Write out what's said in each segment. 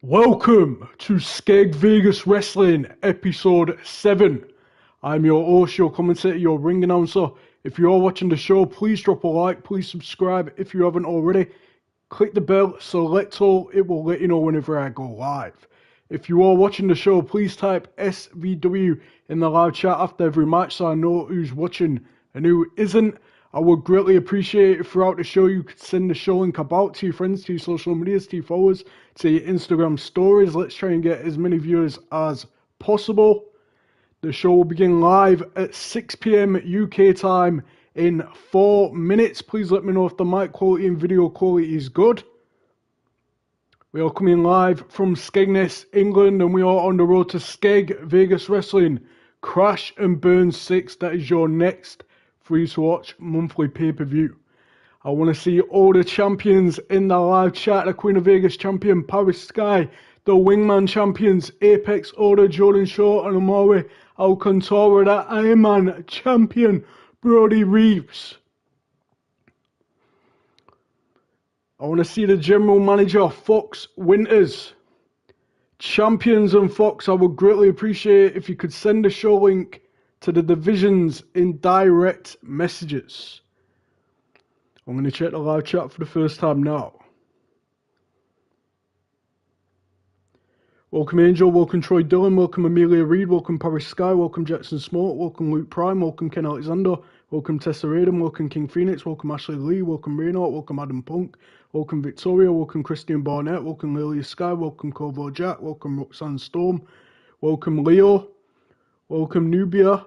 Welcome to Skeg Vegas Wrestling, Episode 7. I'm your host, your commentator, your ring announcer. If you are watching the show, please drop a like, please subscribe if you haven't already. Click the bell, select all, it will let you know whenever I go live. If you are watching the show, please type SVW in the live chat after every match so I know who's watching and who isn't. I would greatly appreciate it throughout the show. You could send the show link about to your friends, to your social medias, to your followers, to your Instagram stories. Let's try and get as many viewers as possible. The show will begin live at 6 p.m. UK time in 4 minutes. Please let me know if the mic quality and video quality is good. We are coming live from Skegness, England, and we are on the road to Skeg Vegas Wrestling. Crash and Burn 6, that is your next free to watch monthly pay-per-view. I want to see all the champions in the live chat. The Queen of Vegas champion, Paris Sky. The Wingman champions, Apex Order, Jordan Shaw and Amore Alcantara. The Iron Man champion, Brody Reeves. I want to see the general manager, Fox Winters. Champions and Fox, I would greatly appreciate if you could send the show link to the divisions in direct messages. I'm going to check the live chat for the first time now. Welcome Angel, welcome Troy Dillon, welcome Amelia Reed, welcome Paris Sky, welcome Jackson Smoke, welcome Luke Prime, welcome Ken Alexander, welcome Tessa Raiden, welcome King Phoenix, welcome Ashley Lee, welcome Reno, welcome Adam Punk, welcome Victoria, welcome Christian Barnett, welcome Lilia Sky, welcome Corvo Jack, welcome Roxanne Storm, welcome Leo, welcome Nubia,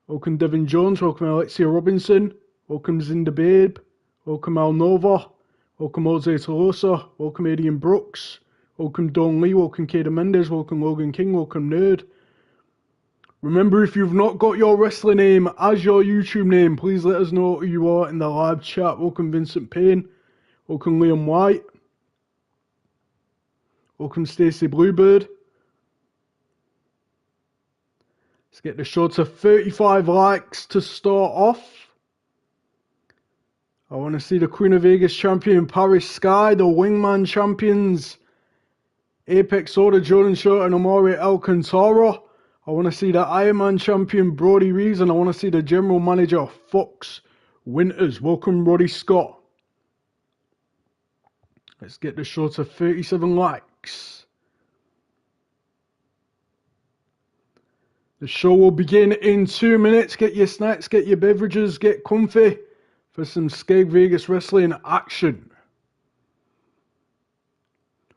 welcome Devin Jones, welcome Alexia Robinson, welcome Zinda Babe, welcome Al Nova, welcome Jose Tolosa, welcome Adrian Brooks, welcome Don Lee, welcome Kada Mendes, welcome Logan King, welcome Nerd. Remember, if you've not got your wrestling name as your YouTube name, please let us know who you are in the live chat. Welcome Vincent Payne, welcome Liam White, welcome Stacey Bluebird. Let's get the show to 35 likes to start off. I want to see the Queen of Vegas champion, Paris Sky, the Wingman champions, Apex Order, Jordan Shaw and Amore Alcantara. I want to see the Iron Man champion, Brody Reeves, and I want to see the general manager, Fox Winters. Welcome, Roddy Scott. Let's get the show to 37 likes. The show will begin in 2 minutes. Get your snacks, get your beverages, get comfy for some Skeg Vegas Wrestling action.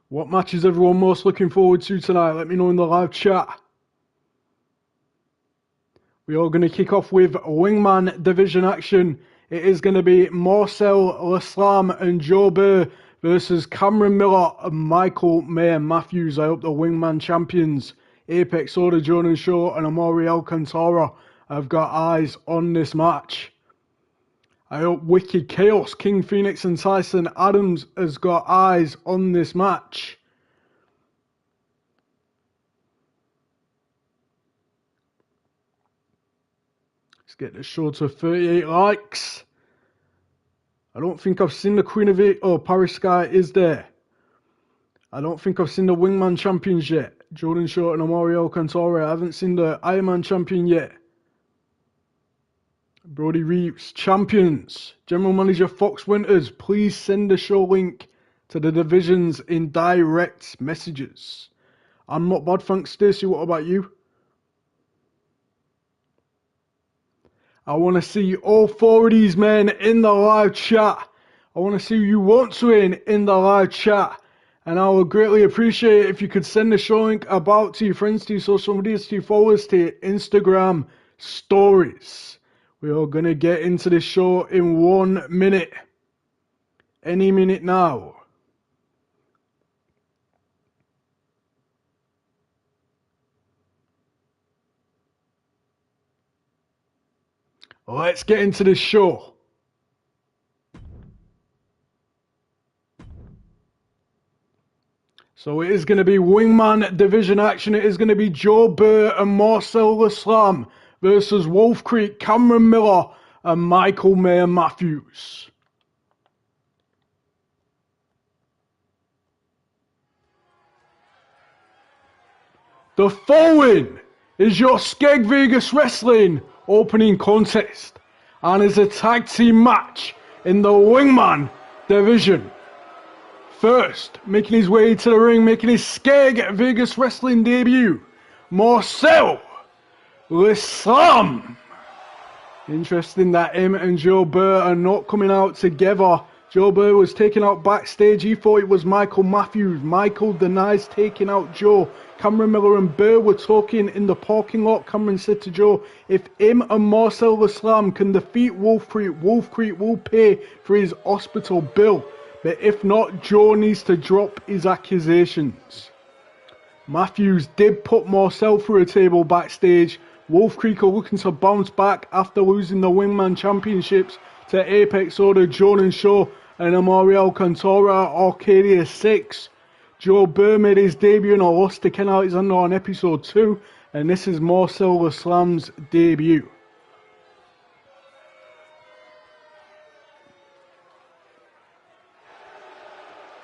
What match is everyone most looking forward to tonight? Let me know in the live chat. We are going to kick off with Wingman division action. It is going to be Marcel, Laslam and Joe Bere versus Cameron Miller and Michael Mayer Matthews. I hope the Wingman champions, Apex Order, Jordan Shaw and Amore Alcantara, have got eyes on this match. I hope Wicked Chaos, King Phoenix and Tyson Adams has got eyes on this match. Let's get the show to 38 likes. I don't think I've seen the Queen of it. Oh, Paris Sky is there. I don't think I've seen the Wingman champions yet. Jordan Shaw and Amore Alcantara. I haven't seen the Iron Man champion yet. Brody Reeves, champions. General Manager Fox Winters, please send the show link to the divisions in direct messages. I'm not bad, thanks Stacey. What about you? I want to see all 4 of these men in the live chat. I want to see who you want to win in the live chat. And I would greatly appreciate it if you could send the show link about to your friends, to your social medias, to your followers, to your Instagram stories. We are going to get into this show in 1 minute. Any minute now. Let's get into this show. So it is going to be Wingman division action. It is going to be Joe Bere and Marcel Laslam versus Wolf Creek, Cameron Miller and Michael Mayer Matthews. The following is your Skeg Vegas Wrestling opening contest and is a tag team match in the Wingman division. First, making his way to the ring, making his Skeg Vegas Wrestling debut, Marcel Leigh. Interesting that him and Joe Bere are not coming out together. Joe Bere was taken out backstage. He thought it was Michael Matthews. Michael denies taking out Joe. Cameron Miller and Bere were talking in the parking lot. Cameron said to Joe, if him and Marcel Leigh can defeat Wolf Creek will pay for his hospital bill. But if not, Joe needs to drop his accusations. Matthews did put Marcel through a table backstage. Wolf Creek are looking to bounce back after losing the Wingman Championships to Apex Order, Jordan Shaw and Amari Cantora at Arcadia 6. Joe Bere made his debut and lost to Ken Alexander on episode 2, and this is Marcel Leigh's debut.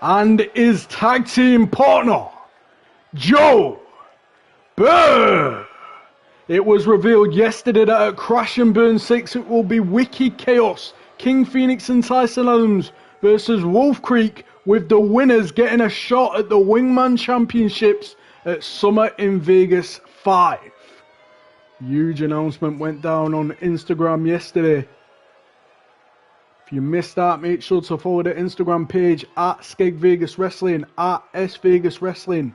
And his tag team partner, Joe Bere. It was revealed yesterday that at Crash and Burn 6 it will be Wicked Chaos, King Phoenix and Tyson Adams versus Wolf Creek, with the winners getting a shot at the Wingman Championships at Summer in Vegas 5. Huge announcement went down on Instagram yesterday. If you missed that, make sure to follow the Instagram page at Skeg Vegas Wrestling, at S Vegas Wrestling.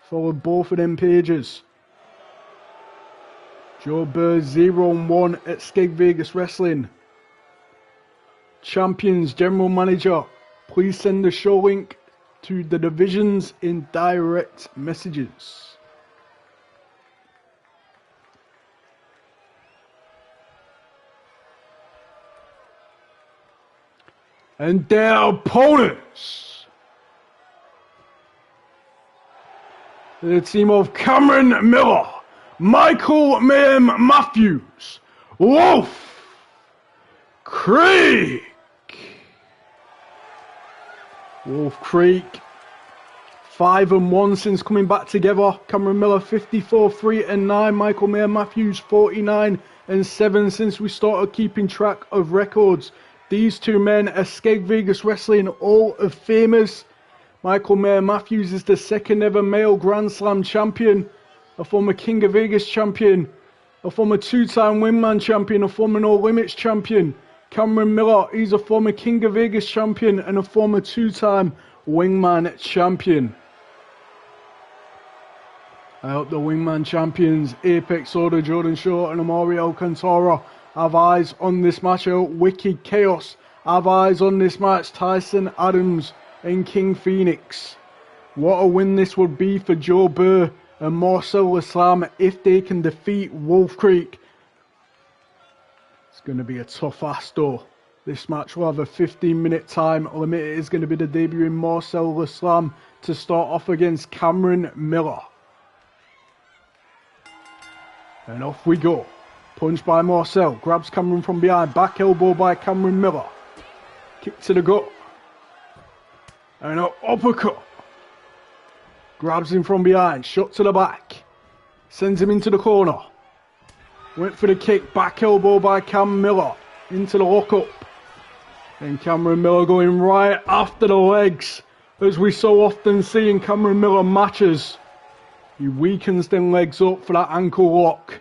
Follow both of them pages. Joe Bere 0-1 at Skeg Vegas Wrestling. Champions General Manager, please send the show link to the divisions in direct messages. And their opponents, the team of Cameron Miller, Michael Mayhem Matthews, Wolf Creek. Wolf Creek 5-1 since coming back together. Cameron Miller 54-3-9. Michael Mayhem Matthews 49-7 since we started keeping track of records. These two men are Skeg Vegas Wrestling Hall of Famers. Michael Mayhem Matthews is the second ever male Grand Slam champion, a former King of Vegas champion, a former two-time Wingman champion, a former No Limits champion. Cameron Miller, he's a former King of Vegas champion and a former two-time Wingman champion. I hope the Wingman champions, Apex Order, Jordan Shaw and Amari Cantora, have eyes on this match. I hope Wicked Chaos have eyes on this match. Tyson Adams and King Phoenix. What a win this would be for Joe Bere and Marcel Leigh if they can defeat Wolf Creek. It's going to be a tough ask though. This match will have a 15-minute time limit. It is going to be the debut in Marcel Leigh to start off against Cameron Miller. And off we go. Punch by Marcel, grabs Cameron from behind, back elbow by Cameron Miller. Kick to the gut. And an uppercut. Grabs him from behind, shot to the back. Sends him into the corner. Went for the kick, back elbow by Cam Miller. Into the lockup. And Cameron Miller going right after the legs. As we so often see in Cameron Miller matches. He weakens them legs up for that ankle lock.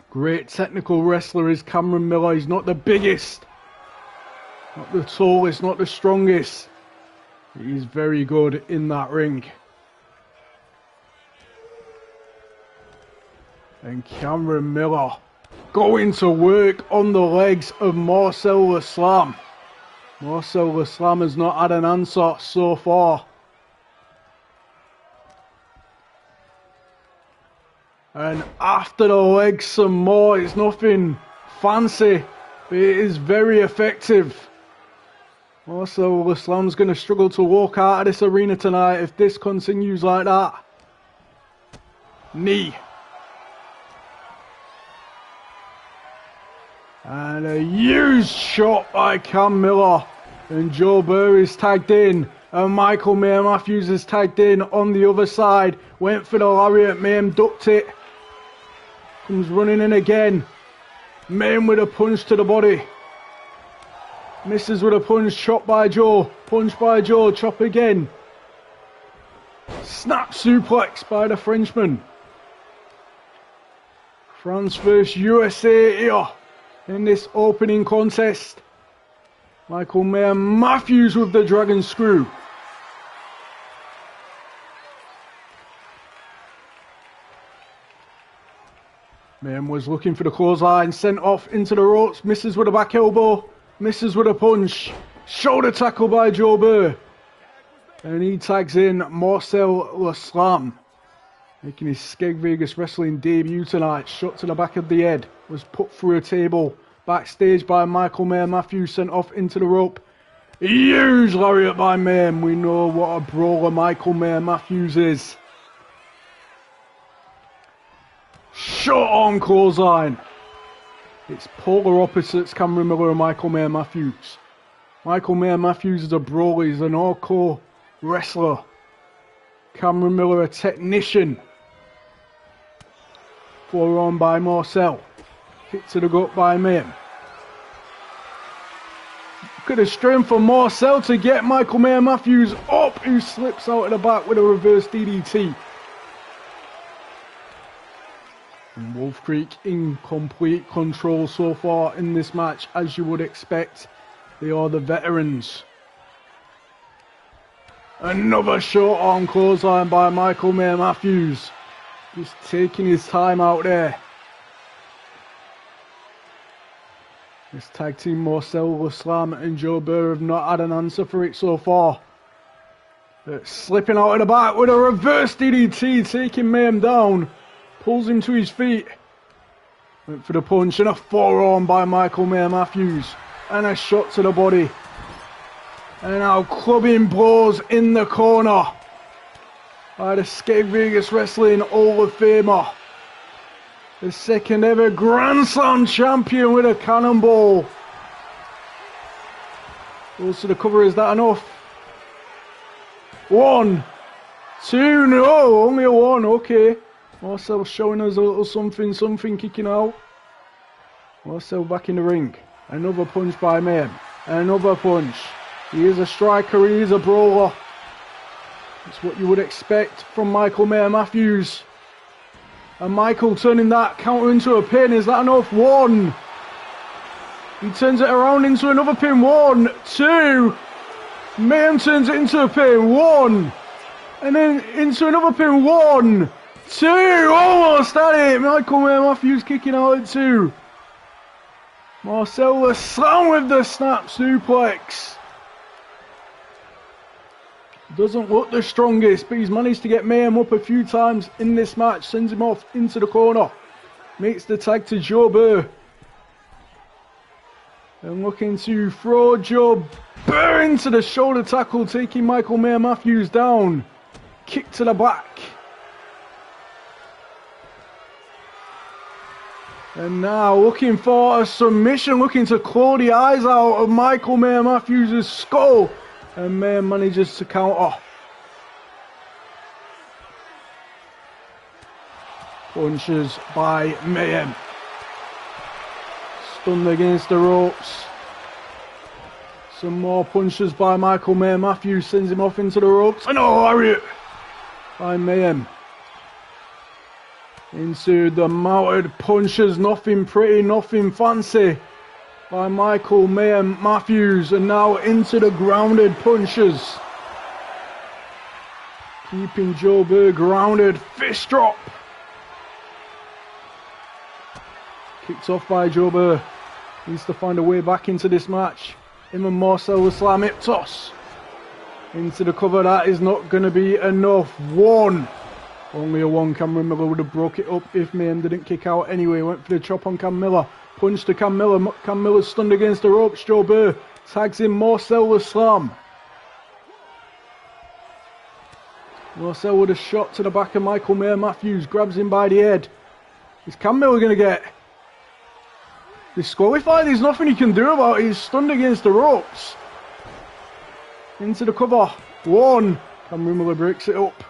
Great technical wrestler is Cameron Miller. He's not the biggest, not the tallest, not the strongest. He's very good in that ring. And Cameron Miller going to work on the legs of Marcel Leigh. Marcel Leigh has not had an answer so far. And after the legs some more. It's nothing fancy, but it is very effective. Marcel Leigh going to struggle to walk out of this arena tonight if this continues like that. Knee. And a huge shot by Cam Miller. And Joe Bere is tagged in. And Michael Mayer Matthews is tagged in on the other side. Went for the lariat. Mayhem ducked it. Comes running in again. Mayhem with a punch to the body. Misses with a punch. Chop by Joe. Punch by Joe. Chop again. Snap suplex by the Frenchman. France vs USA here in this opening contest. Michael Mayer Matthews with the Dragon Screw. Mayhem was looking for the clothesline, sent off into the ropes, misses with a back elbow, misses with a punch. Shoulder tackle by Joe Bere. And he tags in Marcel LaSlam, making his Skeg Vegas Wrestling debut tonight. Shot to the back of the head, was put through a table. Backstage by Michael Mayer Matthews, sent off into the rope. Huge lariat by Mayhem. We know what a brawler Michael Mayer Matthews is. Short arm clothesline. It's polar opposites, Cameron Miller and Michael Mayer Matthews. Michael Mayer Matthews is a brawler, he's an hardcore wrestler. Cameron Miller a technician. Forearm by Marcel. Kick to the gut by Mayhem. Look at the strength for Marcel to get Michael Mayer Matthews up, who slips out of the back with a reverse DDT. And Wolf Creek in complete control so far in this match, as you would expect. They are the veterans. Another short arm clothesline by Michael Mayer Matthews. Just taking his time out there. This tag team, Marcel LaSlam and Joe Bere, have not had an answer for it so far. They're slipping out of the back with a reverse DDT, taking Mayhem down. Pulls him to his feet. Went for the punch and a forearm by Michael Mayer Matthews. And a shot to the body. And now clubbing blows in the corner by the Skeg Vegas Wrestling Hall of Famer. The second ever Grand Slam champion with a cannonball. Goes to the cover, is that enough? 1, 2, no, only a 1, okay. Marcel showing us a little something kicking out. Marcel back in the ring. Another punch by Mayhem. Another punch. He is a striker, he is a brawler. That's what you would expect from Michael Mayer Matthews. And Michael turning that counter into a pin. Is that enough? 1. He turns it around into another pin. 1, 2. Mayhem turns it into a pin. 1. And then into another pin. 1, 2. Almost at it. Michael Mayer Matthews kicking out at 2. Marcel LaSlam with the snap suplex. Doesn't look the strongest, but he's managed to get Mayhem up a few times in this match. Sends him off into the corner. Makes the tag to Joe Bere. And looking to throw Joe Bere into the shoulder tackle, taking Michael Mayer Matthews down. Kick to the back. And now looking for a submission, looking to claw the eyes out of Michael Mayer Matthews' skull. And Mayhem manages to counter. Punches by Mayhem. Stunned against the ropes. Some more punches by Michael Mayer Matthews. Sends him off into the ropes. And a lariat by Mayhem. Into the mounted punches. Nothing pretty, nothing fancy by Michael Mayer Matthews, and now into the grounded punches. Keeping Joe Bere grounded. Fist drop. Kicked off by Joe Bere. Needs to find a way back into this match. Him and Marcel LaSlam hip toss. Into the cover. That is not going to be enough. 1. Only a 1. Cameron Miller would have broke it up if Mayhem didn't kick out anyway. Went for the chop on Cam Miller. Punch to Cam Miller. Cam Miller stunned against the ropes. Joe Bere tags in Marcel LaSlam. Marcel with a shot to the back of Michael Mayer Matthews. Grabs him by the head. Is Cam Miller going to get disqualified? There's nothing he can do about it. He's stunned against the ropes. Into the cover. 1. Cameron Miller breaks it up.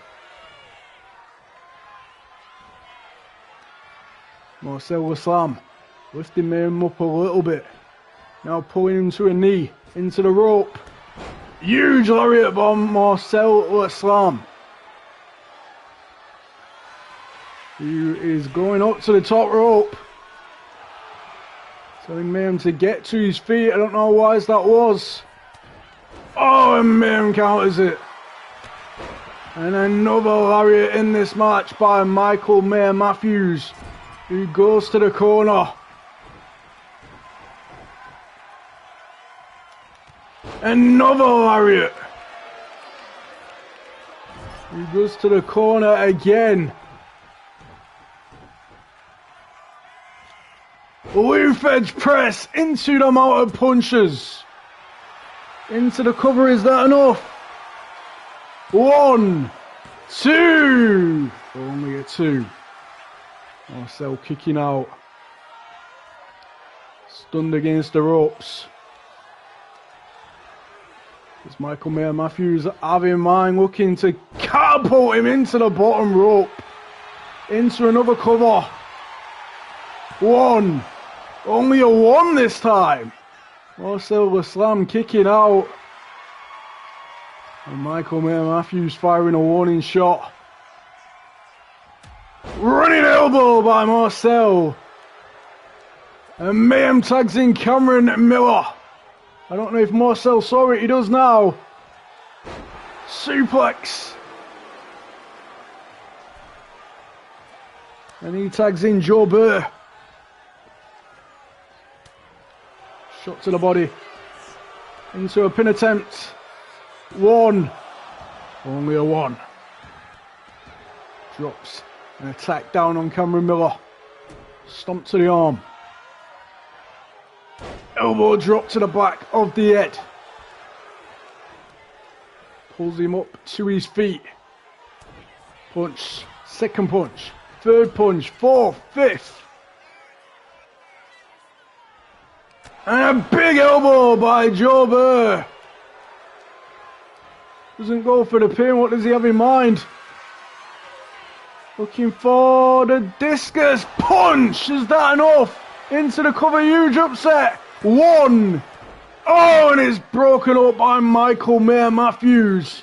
Marcel with slam. Lifting him up a little bit. Now pulling him to a knee. Into the rope. Huge lariat bomb. Marcel with slam. Who is going up to the top rope. Telling Mayhem to get to his feet. I don't know why that was. Oh, and Mayhem counters it. And another lariat in this match by Michael Mayhem Matthews, who goes to the corner. Another lariat. He goes to the corner again. Loop edge press into the mounted punches. Into the cover, is that enough? 1, 2. Only a 2. Marcel kicking out. Stunned against the ropes. Does Michael Mayhem Matthews have in mind looking to catapult him into the bottom rope? Into another cover. 1. Only a 1 this time. Marcel with slam kicking out. And Michael Mayhem Matthews firing a warning shot. Running elbow by Marcel. And Mayhem tags in Cameron Miller. I don't know if Marcel saw it, he does now. Suplex. And he tags in Joe Bere. Shot to the body. Into a pin attempt. 1. Only a 1. Drops an attack down on Cameron Miller. Stomp to the arm. Elbow drop to the back of the head. Pulls him up to his feet. Punch. Second punch. Third punch. Fourth. Fifth. And a big elbow by Joe Bere. Doesn't go for the pin. What does he have in mind? Looking for the discus punch. Is that enough? Into the cover. Huge upset. 1. Oh, and it's broken up by Michael Mayhem Matthews.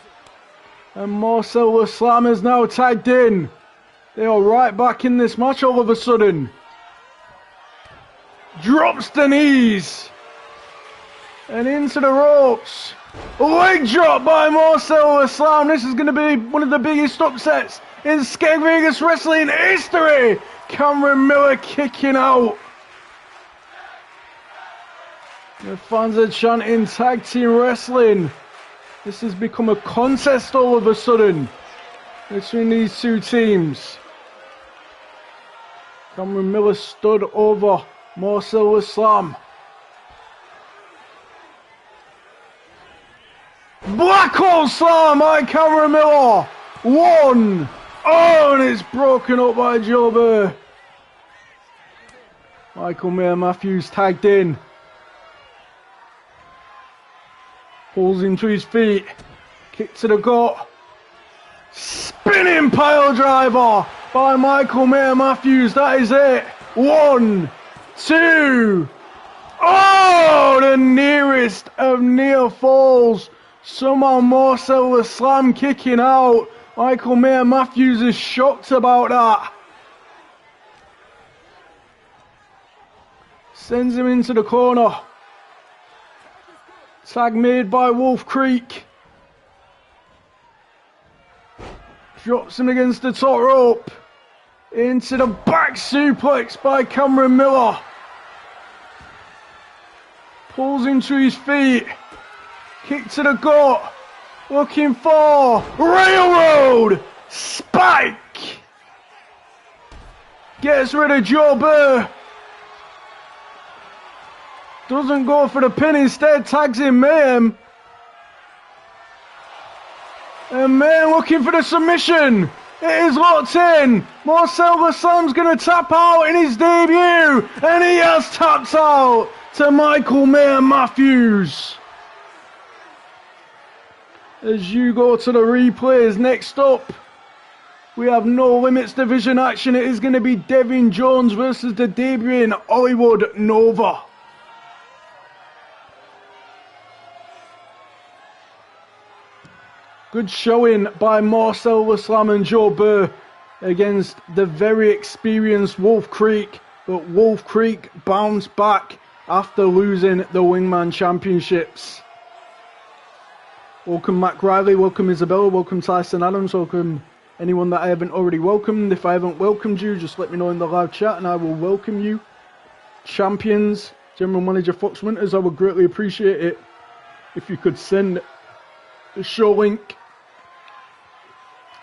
And Marcel the Slam is now tagged in. They are right back in this match all of a sudden. Drops the knees. And into the ropes. Leg drop by Marcel the Slam. This is going to be one of the biggest upsets in Skeg Vegas wrestling history. Cameron Miller kicking out. The fans are chanting tag team wrestling. This has become a contest all of a sudden between these two teams. Cameron Miller stood over Marcel the Slam. Black hole slam by Cameron Miller. 1. Oh, and it's broken up by Joe Bere. Michael Mayhem Matthews tagged in. Pulls him to his feet. Kick to the gut. Spinning pile driver by Michael Mayhem Matthews. That is it. 1, 2. Oh, the nearest of near falls. Somehow Marcel the Slam kicking out. Michael Mayhem Matthews is shocked about that. Sends him into the corner. Tag made by Wolf Creek. Drops him against the top rope. Into the back suplex by Cameron Miller. Pulls him to his feet. Kick to the gut. Looking for Railroad Spike. Gets rid of Joe Bere. Doesn't go for the pin, instead tags in Mayhem. And Mayhem looking for the submission. It is locked in. Marcel the Slam's going to tap out in his debut. And he has tapped out to Michael Mayhem Matthews. As you go to the replays, next up, we have no limits division action. It is going to be Devin Jones versus the debuting Hollywood Nova. Good showing by Marcel and Joe Bere against the very experienced Wolf Creek, but Wolf Creek bounced back after losing the Wingman Championships. Welcome Mac Riley, welcome Isabella, welcome Tyson Adams, welcome anyone that I haven't already welcomed. If I haven't welcomed you, just let me know in the live chat and I will welcome you. Champions, General Manager Fox Winters, I would greatly appreciate it if you could send the show link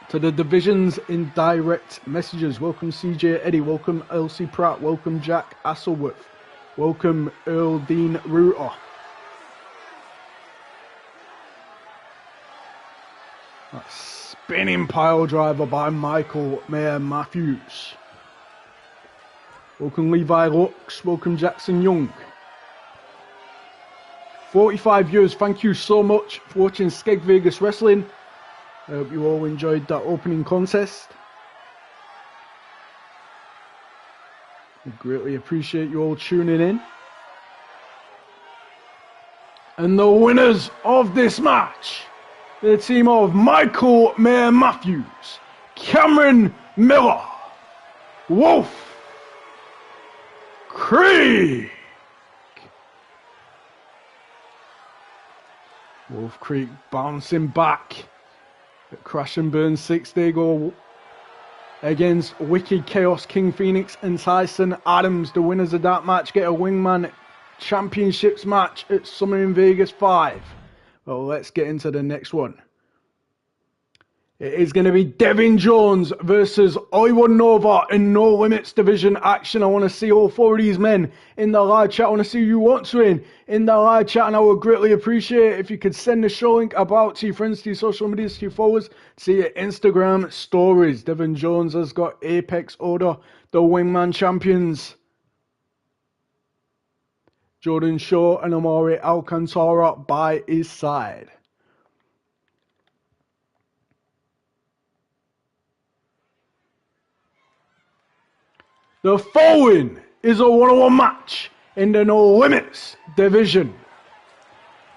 to the divisions in direct messages. Welcome CJ Eddie, welcome Elsie Pratt, welcome Jack Asselworth, welcome Earl Dean Reuter. That spinning pile driver by Michael Mayer Matthews. Welcome Levi Lux, welcome Jackson Young. 45 viewers, thank you so much for watching Skeg Vegas Wrestling. I hope you all enjoyed that opening contest. I greatly appreciate you all tuning in. And the winners of this match, the team of Michael Mayer Matthews, Cameron Miller, Wolf Creek. Wolf Creek bouncing back at Crash and Burn 6. They go against Wicked Chaos, King Phoenix and Tyson Adams. The winners of that match get a Wingman Championships match at Summer in Vegas 5. Well, let's get into the next one. It is going to be Devin Jones versus Hollywood Nova in No Limits division action. I want to see all four of these men in the live chat. I want to see who you want to win in the live chat, and I would greatly appreciate it if you could send the show link about to your friends, to your social medias, to your followers, to your Instagram stories. Devin Jones has got Apex Order, the Wingman Champions, Jordan Shaw and Amari Alcantara by his side. The following is a one-on-one match in the No Limits division.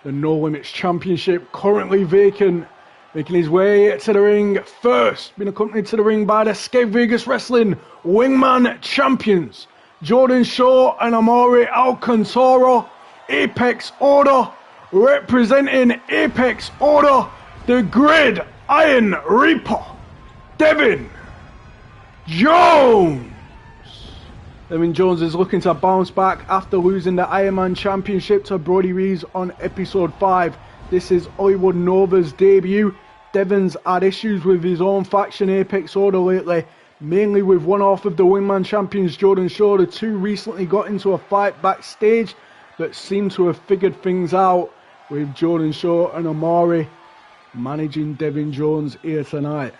The No Limits Championship currently vacant, making his way to the ring first, being accompanied to the ring by the Skeg Vegas Wrestling Wingman Champions, Jordan Shaw and Amari Alcantara. Apex Order, representing Apex Order, the Grid Iron Reaper, Devin Jones. Devin Jones is looking to bounce back after losing the Iron Man Championship to Brody Reeves on episode 5. This is Hollywood Nova's debut. Devin's had issues with his own faction Apex Order lately, mainly with one half of the Wingman Champions, Jordan Shaw. The two recently got into a fight backstage, but seem to have figured things out, with Jordan Shaw and Amari managing Devin Jones here tonight.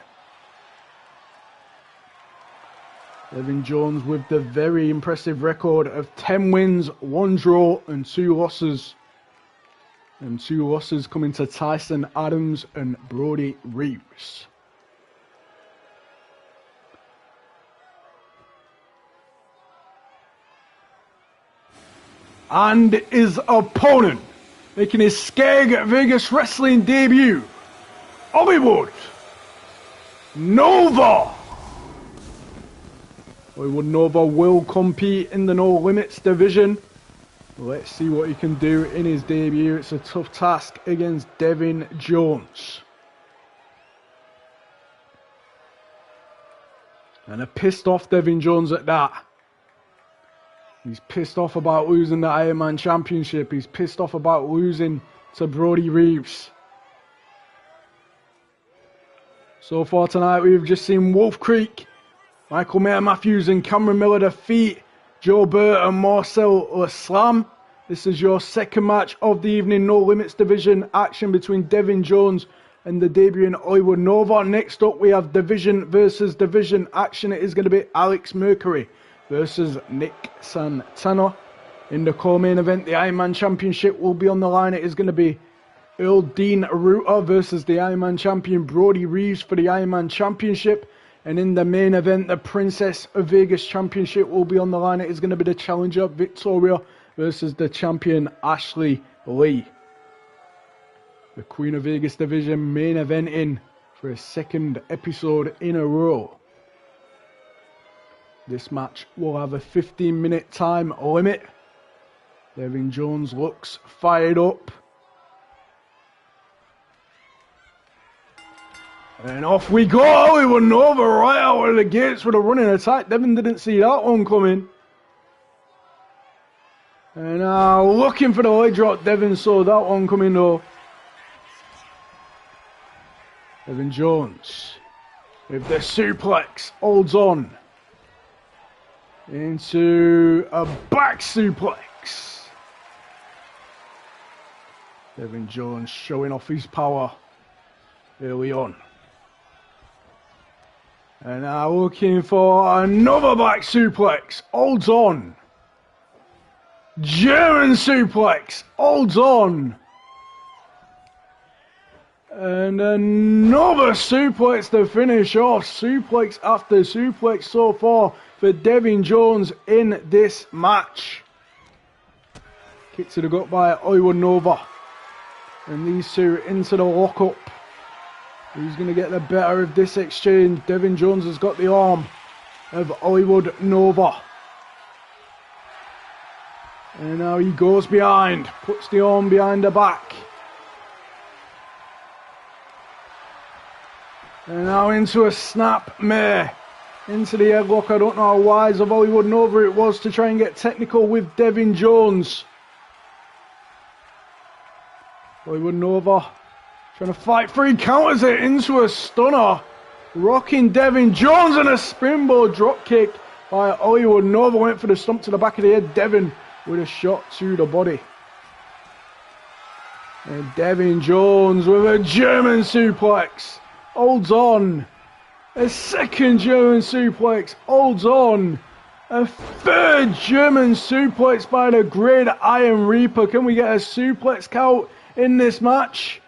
Devin Jones with the very impressive record of 10 wins, 1 draw and 2 losses. And 2 losses coming to Tyson Adams and Brody Reeves. And his opponent, making his Skeg Vegas Wrestling debut, Hollywood Nova. Hollywood Nova will compete in the No Limits division. Let's see what he can do in his debut. It's a tough task against Devin Jones. And a pissed off Devin Jones at that. He's pissed off about losing the Iron Man Championship. He's pissed off about losing to Brody Reeves. So far tonight we've just seen Wolf Creek, Michael Mayer Matthews and Cameron Miller defeat Joe Bere and Marcel Slam. This is your second match of the evening. No Limits division action between Devin Jones and the debuting Hollywood Nova. Next up we have division versus division action. It is going to be Alex Mercury versus Nick Santana. In the co-main event, the Iron Man Championship will be on the line. It is going to be Earl Dean Rooter versus the Iron Man champion Brody Reeves for the Iron Man Championship. And in the main event, the Princess of Vegas Championship will be on the line. It is going to be the challenger Victoria versus the champion Ashley Leigh. The Queen of Vegas division main eventing for a second episode in a row. This match will have a 15-minute time limit. Devin Jones looks fired up. And off we go. We were Nova right out of the gates with a running attack. Devin didn't see that one coming. And now looking for the leg drop. Devin saw that one coming though. Devin Jones with the suplex. Holds on. Into a back suplex. Devin Jones showing off his power early on. And now looking for another back suplex. Holds on. German suplex. Holds on. And another suplex to finish off. Suplex after suplex so far for Devin Jones in this match. Kick to the gut by Hollywood Nova. And these two into the lockup. Who's going to get the better of this exchange? Devin Jones has got the arm of Hollywood Nova. And now he goes behind. Puts the arm behind the back. And now into a snap mare. Into the headlock. I don't know how wise of Hollywood Nova it was to try and get technical with Devin Jones. Hollywood Nova trying to fight free, counters it into a stunner. Rocking Devin Jones and a springboard drop kick by Hollywood Nova. Went for the stump to the back of the head. Devin with a shot to the body. And Devin Jones with a German suplex. Holds on. A second German suplex. Holds on. A third German suplex by the Great Iron Reaper. Can we get a suplex count in this match?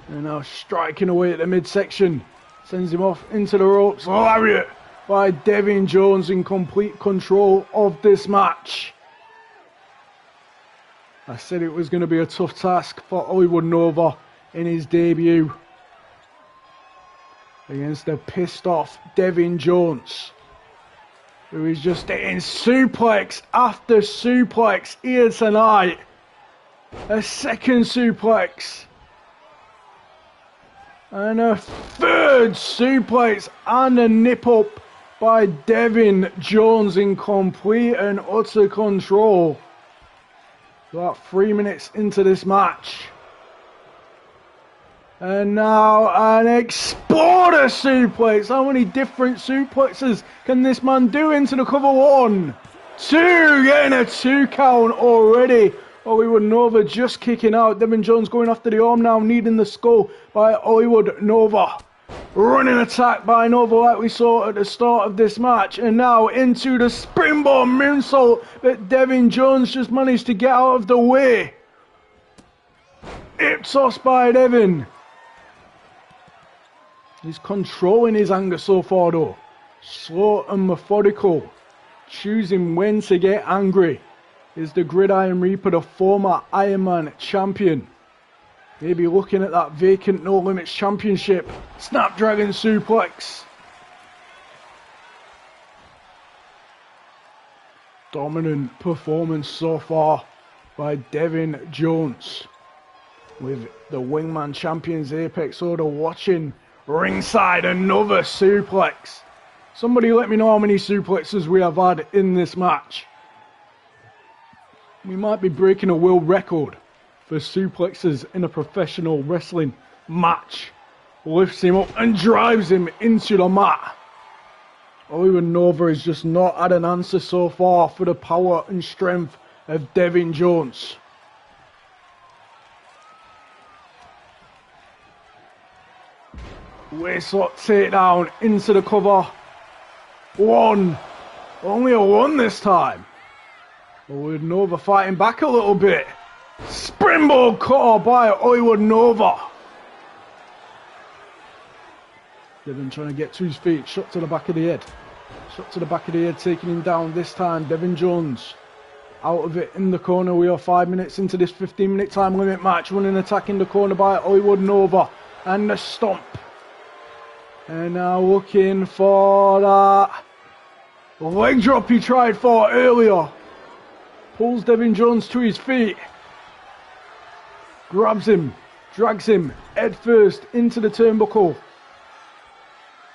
And now striking away at the midsection. Sends him off into the ropes. Lariat by Devin Jones in complete control of this match. I said it was going to be a tough task for Hollywood Nova in his debut against the pissed off Devin Jones, who is just hitting suplex after suplex here tonight. A second suplex. And a third suplex and a nip up by Devin Jones in complete and utter control. About 3 minutes into this match. And now an exploder suplex. How many different suplexes can this man do into the cover? 1, 2, getting a 2 count already. Hollywood Nova just kicking out. Devin Jones going after the arm now, needing the skull by Hollywood Nova. Running attack by Nova like we saw at the start of this match. And now into the springboard moonsault that Devin Jones just managed to get out of the way. Hip toss by Devin. He's controlling his anger so far though. Slow and methodical. Choosing when to get angry. Is the Gridiron Reaper, the former Iron Man champion. Maybe looking at that vacant No Limits championship. Snapdragon suplex. Dominant performance so far by Devin Jones. With the Wingman Champions Apex Order watching ringside. Another suplex. Somebody let me know how many suplexes we have had in this match. We might be breaking a world record for suplexes in a professional wrestling match. Lifts him up and drives him into the mat. Hollywood Nova has just not had an answer so far for the power and strength of Devin Jones. Waistlock takedown into the cover. 1. Only a 1 this time. Hollywood Nova fighting back a little bit. Springboard cutter by Hollywood Nova. Devin trying to get to his feet. Shot to the back of the head. Shot to the back of the head, taking him down this time. Devin Jones out of it in the corner. We are 5 minutes into this 15-minute time limit match. Running attack in the corner by Hollywood Nova. And the stomp. And now looking for that leg drop he tried for earlier. Pulls Devin Jones to his feet. Grabs him. Drags him head first into the turnbuckle.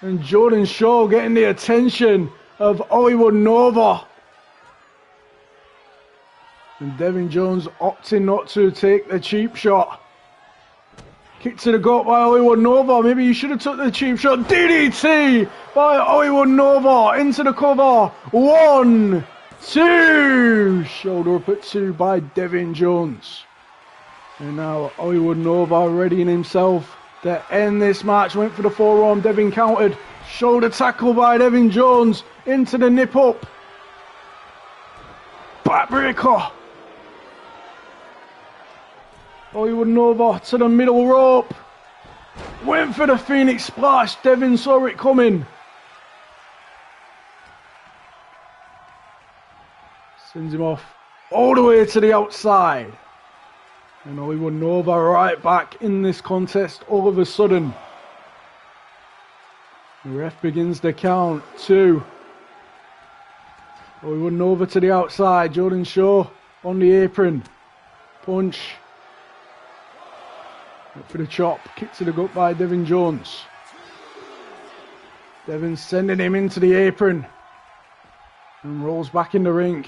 And Jordan Shaw getting the attention of Hollywood Nova. And Devin Jones opting not to take the cheap shot. Kick to the gut by Hollywood Nova. Maybe you should have took the cheap shot. DDT by Hollywood Nova into the cover. 1, 2. Shoulder up at 2 by Devin Jones. And now Hollywood Nova readying himself to end this match. Went for the forearm. Devin countered. Shoulder tackle by Devin Jones into the nip up. Backbreaker. Hollywood Nova to the middle rope. Went for the Phoenix Splash. Devin saw it coming. Sends him off all the way to the outside. And Hollywood Nova right back in this contest all of a sudden. The ref begins the count. 2. Hollywood Nova to the outside. Jordan Shaw on the apron. Punch. Up for the chop. Kick to the gut by Devin Jones. Devin sending him into the apron. And rolls back in the ring.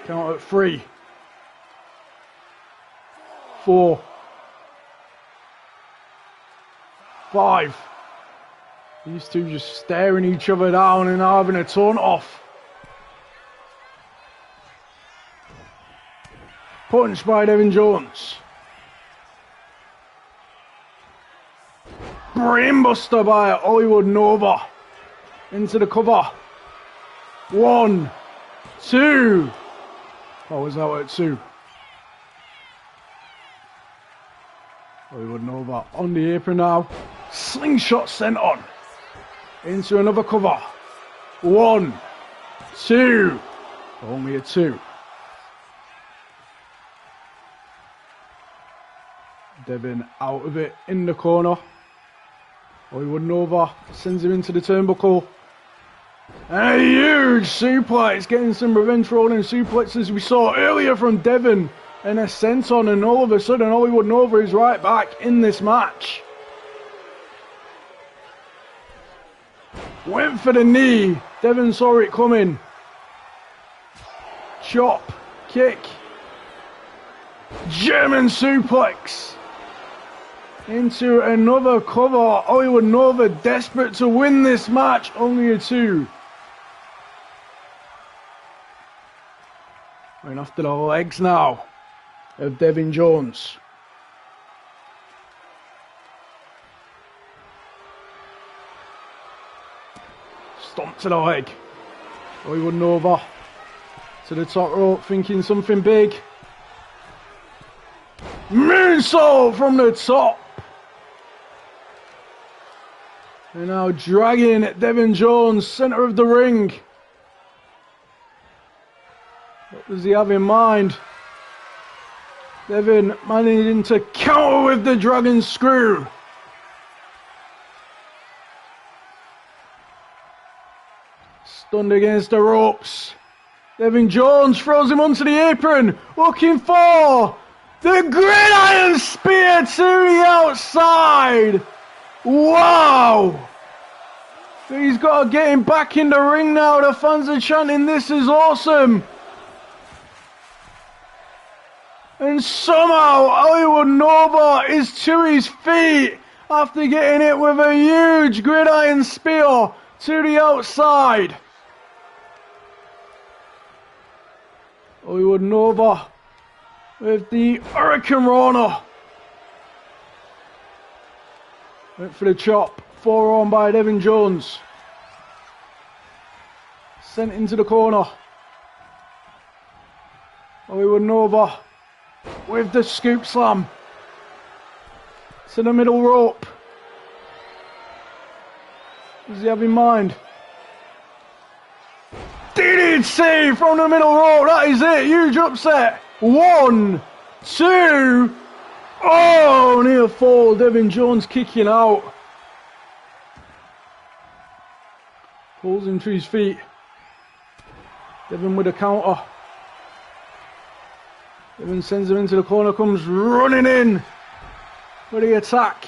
Count at 3. 4. 5. These two just staring each other down and having a turn off. Punch by Devin Jones. Brainbuster by Hollywood Nova. Into the cover. 1, 2. Oh, was out at 2. Hollywood Nova on the apron now. Slingshot sent on. Into another cover. 1, 2. Only a 2. Devin out of it in the corner. Hollywood Nova sends him into the turnbuckle. And a huge suplex. Getting some revenge rolling suplexes we saw earlier from Devin. And a senton, and all of a sudden Hollywood Nova is right back in this match. Went for the knee. Devin saw it coming. Chop. Kick. German suplex. Into another cover. Hollywood Nova desperate to win this match. Only a 2. Going after the legs now of Devin Jones. Stomp to the leg. Hollywood Nova to the top rope, thinking something big. Moonsault from the top. And now dragging Devin Jones, centre of the ring. What does he have in mind? Devin managing to counter with the dragon screw. Stunned against the ropes. Devin Jones throws him onto the apron. Looking for the gridiron spear to the outside. Wow. He's got to get him back in the ring now. The fans are chanting, "This is awesome." And somehow Hollywood Nova is to his feet after getting it with a huge gridiron spear to the outside. Hollywood Nova with the Hurricane Rana. Went for the chop. Forearm by Devin Jones. Sent into the corner. Hollywood Nova with the scoop slam to the middle rope. What does he have in mind? DDT from the middle rope. That is it. Huge upset. 1, 2. Oh, near fall. Devin Jones kicking out. Pulls him to his feet. Devin with a counter. Devin sends him into the corner, comes running in for the attack.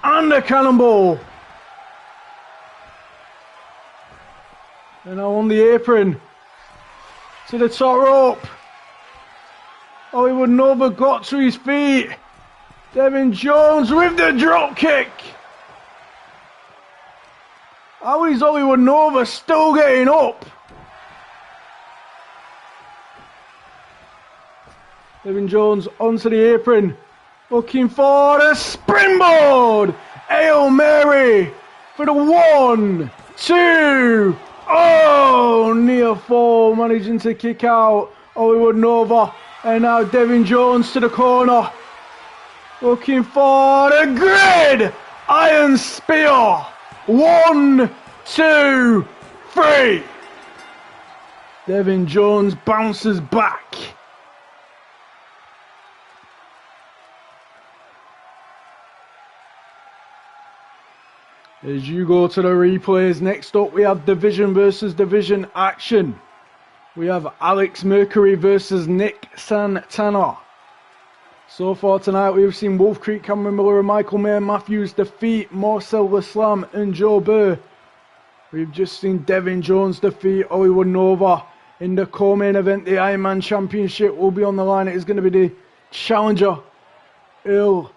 And a cannonball. And now on the apron. To the top rope. Hollywood Nova got to his feet. Devin Jones with the drop kick. How is Hollywood Nova still getting up? Devin Jones onto the apron. Looking for the springboard. Hail Mary for the 1, 2. Oh, near fall. Managing to kick out Hollywood Nova. And now Devin Jones to the corner. Looking for the grid. Iron Spear. 1, 2, 3. Devin Jones bounces back. As you go to the replays, next up we have division versus division action. We have Alex Mercury versus Nick Santana. So far tonight we've seen Wolf Creek, Cameron Miller and Michael Mayer Matthews defeat Marcel Slam and Joe Bere. We've just seen Devin Jones defeat Hollywood Nova. In the co-main event, the Ironman Championship will be on the line. It is going to be the challenger, Earl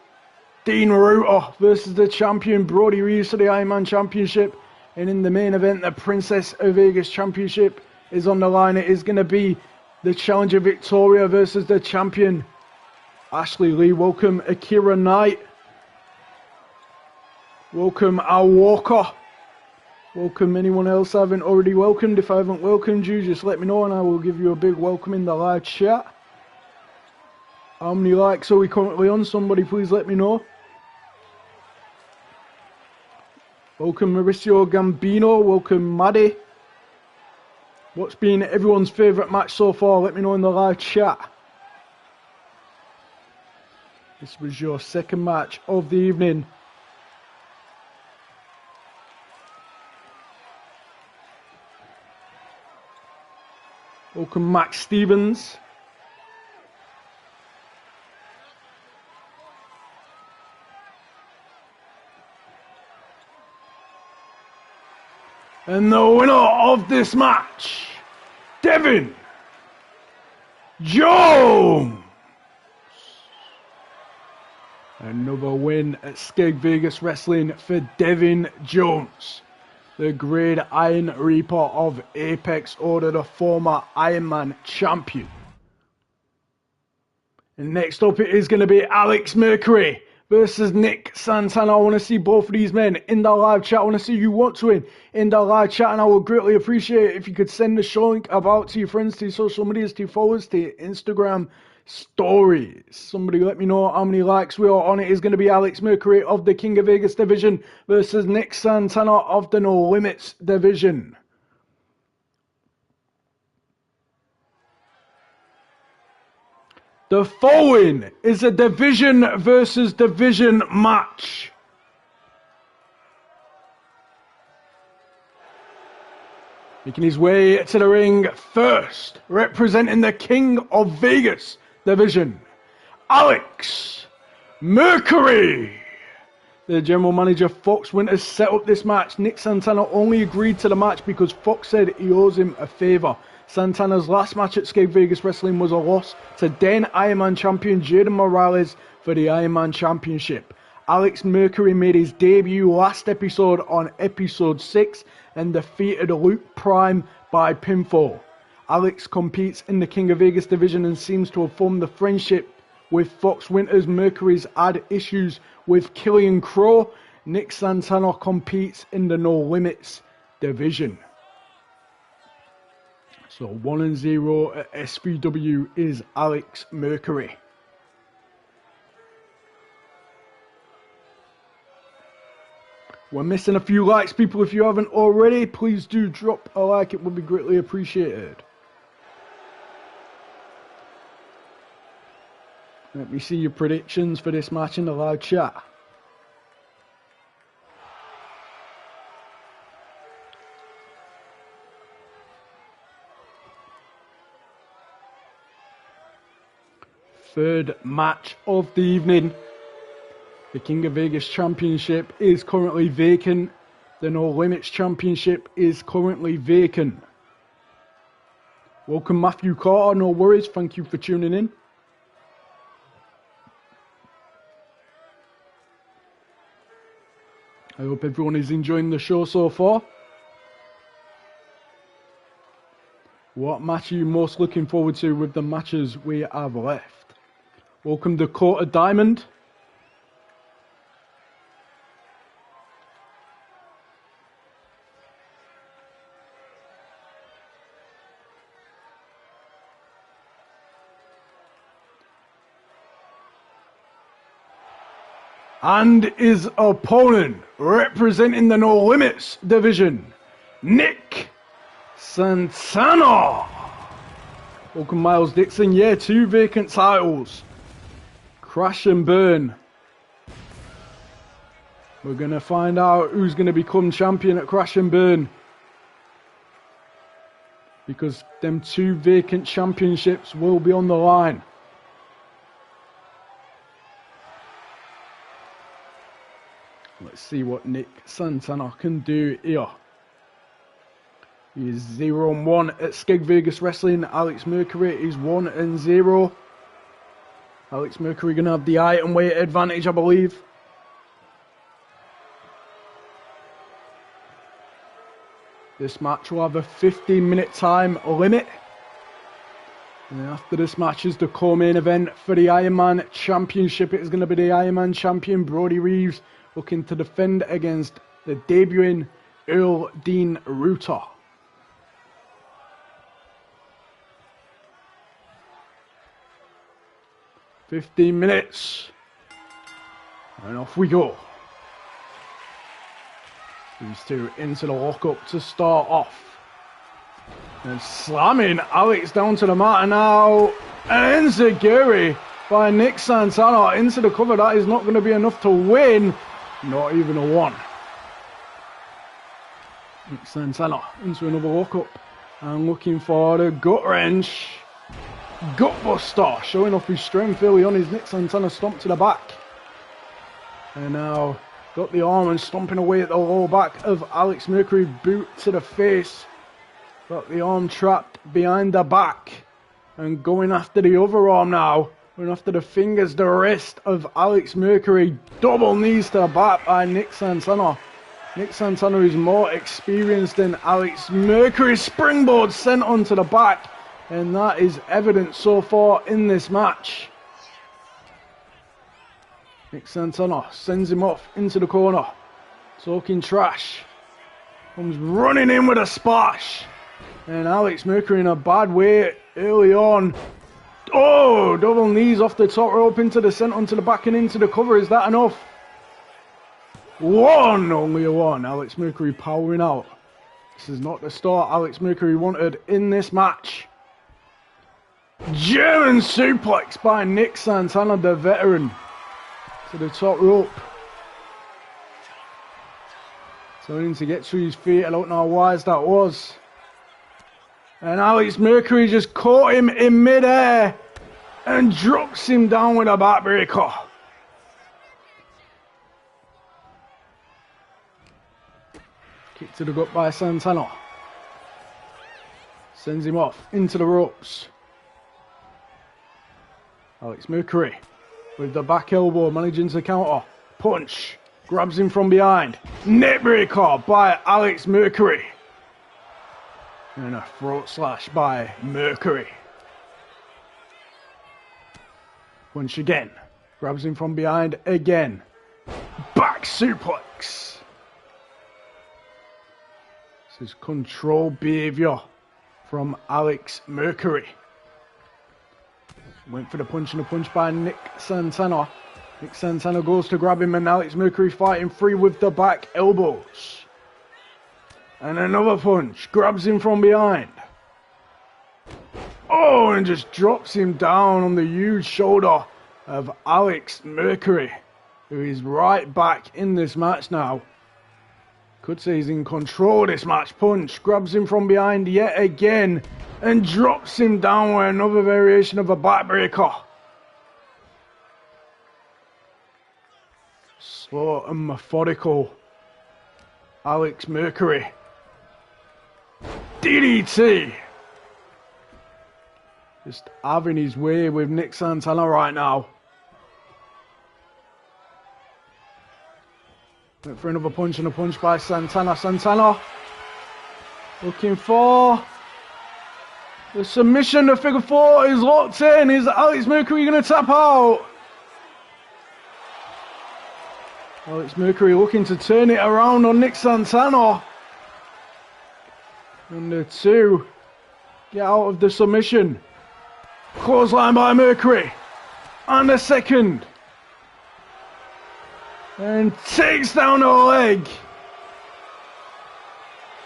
Dean Reuter versus the champion Brody Reeves for the Ironman Championship. And in the main event, the Princess of Vegas Championship is on the line. It is going to be the challenger Victoria versus the champion Ashley Leigh. Welcome Akira Knight. Welcome Al Walker. Welcome anyone else I haven't already welcomed. If I haven't welcomed you, just let me know and I will give you a big welcome in the live chat. How many likes are we currently on? Somebody please let me know. Welcome Mauricio Gambino. Welcome Maddie. What's been everyone's favourite match so far? Let me know in the live chat. This was your second match of the evening. Welcome Max Stevens. And the winner of this match, Devin Jones. Another win at Skeg Vegas Wrestling for Devin Jones, the Great Iron Reaper of Apex Order, the former Ironman champion. And next up it is going to be Alex Mercury versus Nick Santana. I want to see both of these men in the live chat. I want to see you want to win in the live chat, and I would greatly appreciate it if you could send the show link about to your friends, to your social medias, to your followers, to your Instagram stories. Somebody let me know how many likes we are on. It is going to be Alex Mercury of the King of Vegas division versus Nick Santana of the No Limits division. The following is a division versus division match. Making his way to the ring first, representing the King of Vegas division, Alex Mercury. The general manager Fox Winters set up this match. Nick Santana only agreed to the match because Fox said he owes him a favour. Santana's last match at Skeg Vegas Wrestling was a loss to then Ironman champion Jaden Morales for the Ironman Championship. Alex Mercury made his debut last episode on episode 6 and defeated Luke Prime by pinfall. Alex competes in the King of Vegas division and seems to have formed a friendship with Fox Winters. Mercury's had issues with Killian Crow. Nick Santana competes in the No Limits division. So 1-0 at SVW is Alex Mercury. We're missing a few likes, people. If you haven't already, please do drop a like. It would be greatly appreciated. Let me see your predictions for this match in the live chat. Third match of the evening. The King of Vegas Championship is currently vacant. The No Limits Championship is currently vacant. Welcome Matthew Carter, no worries, thank you for tuning in. I hope everyone is enjoying the show so far. What match are you most looking forward to with the matches we have left? Welcome Dakota Diamond. And his opponent, representing the No Limits division, Nick Santana. Welcome Miles Dixon. Yeah, 2 vacant titles. Crash and burn. We're going to find out who's going to become champion at Crash and Burn. Because them 2 vacant championships will be on the line. Let's see what Nick Santana can do here. He is 0-1 at Skeg Vegas Wrestling. Alex Mercury is 1-0. Alex Mercury going to have the item weight advantage, I believe. This match will have a 15-minute time limit. And after this match is the co-main event for the Ironman Championship. It is going to be the Ironman champion Brody Reeves looking to defend against the debuting Earl Dean Rooter. "15 minutes. And off we go. These 2 into the lockup to start off. And slamming Alex down to the mat now. And enziguri by Nick Santana into the cover. That is not going to be enough to win. Not even a 1. Nick Santana into another lockup. And looking for the gut wrench. Gutbuster, showing off his strength early on. His Nick Santana stomped to the back. And now got the arm and stomping away at the lower back of Alex Mercury. Boot to the face. Got the arm trapped behind the back. And going after the other arm now. Going after the fingers, the wrist of Alex Mercury. Double knees to the back by Nick Santana. Nick Santana is more experienced than Alex Mercury. Springboard sent onto the back. And that is evident so far in this match. Nick Santana sends him off into the corner. Talking trash. Comes running in with a splash. And Alex Mercury in a bad way early on. Oh, double knees off the top rope into the centre, onto the back and into the cover. Is that enough? 1, only a 1. Alex Mercury powering out. This is not the start Alex Mercury wanted in this match. German suplex by Nick Santana, the veteran, to the top rope. Trying to get to his feet. I don't know how wise that was. And Alex Mercury just caught him in midair and drops him down with a backbreaker. Kick to the gut by Santana. Sends him off into the ropes. Alex Mercury with the back elbow, managing to counter. Punch. Grabs him from behind. Neckbreaker by Alex Mercury. And a throat slash by Mercury. Punch again. Grabs him from behind again. Back suplex. This is controlled behavior from Alex Mercury. Went for the punch and a punch by Nick Santana. Nick Santana goes to grab him and Alex Mercury fighting free with the back elbows. And another punch, grabs him from behind. Oh, and just drops him down on the huge shoulder of Alex Mercury, who is right back in this match now. Could say he's in control of this match. Punch, grabs him from behind yet again and drops him down with another variation of a backbreaker. Slow and methodical Alex Mercury. DDT. Just having his way with Nick Santana right now. Went for another punch and a punch by Santana. Santana looking for the submission. The figure four is locked in. Is Alex Mercury going to tap out? Alex Mercury looking to turn it around on Nick Santana. And the two get out of the submission. Clothesline by Mercury. And a second. And takes down the leg.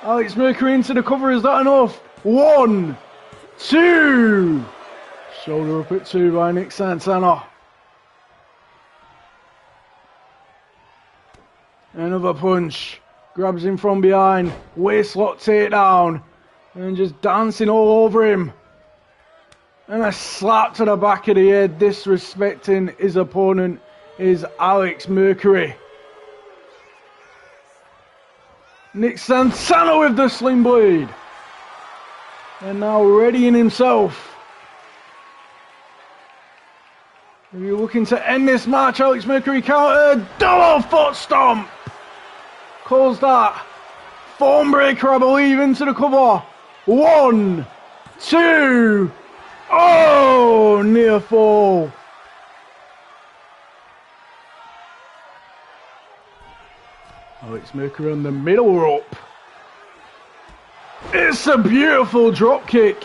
Alex Mercury into the cover. Is that enough? 1, 2. Shoulder up at 2 by Nick Santana. Another punch. Grabs him from behind. Waistlock takedown. And just dancing all over him. And a slap to the back of the head. Disrespecting his opponent is Alex Mercury. Nick Santana with the sling blade. And now readying himself. If you're looking to end this match, Alex Mercury counter. Double foot stomp. Calls that. Foam breaker, I believe, into the cover. 1, 2. Oh, near fall. Alex Mercury on the middle rope. It's a beautiful drop kick.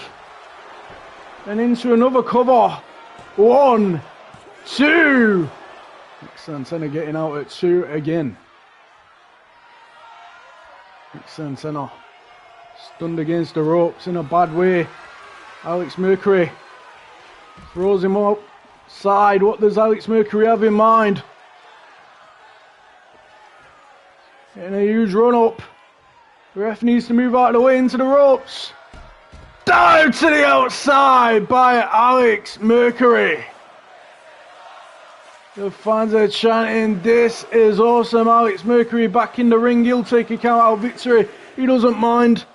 And into another cover. 1, 2. Nick Santana getting out at 2 again. Nick Santana stunned against the ropes in a bad way. Alex Mercury throws him outside. What does Alex Mercury have in mind? Getting a huge run up. The ref needs to move out of the way into the ropes. Down to the outside by Alex Mercury. The fans are chanting, "This is awesome." Alex Mercury back in the ring. He'll take a count out victory. He doesn't mind.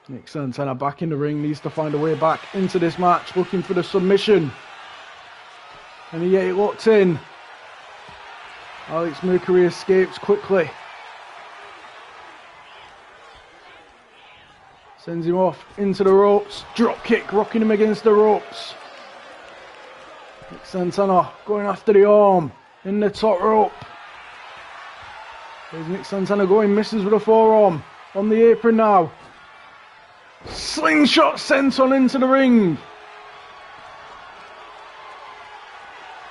Nick Santana back in the ring. Needs to find a way back into this match. Looking for the submission. And he get it locked in. Alex Mercury escapes quickly. Sends him off into the ropes. Drop kick, rocking him against the ropes. Nick Santana going after the arm in the top rope. There's Nick Santana going, misses with a forearm on the apron now. Slingshot sent on into the ring.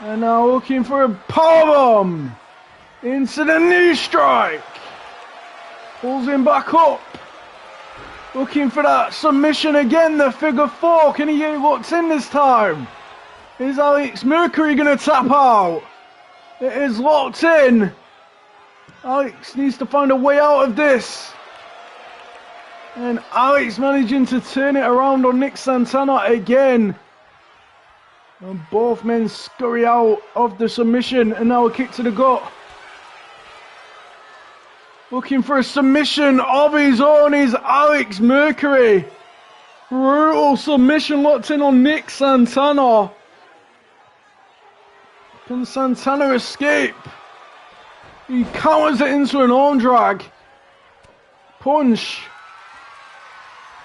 And now looking for a powerbomb into the knee strike. Pulls him back up. Looking for that submission again, the figure four. Can he get what's in this time? Is Alex Mercury going to tap out? It is locked in. Alex needs to find a way out of this. And Alex managing to turn it around on Nick Santana again. And both men scurry out of the submission, and now a kick to the gut. Looking for a submission of his own is Alex Mercury. Brutal submission locked in on Nick Santana. Can Santana escape? He counters it into an arm drag. Punch.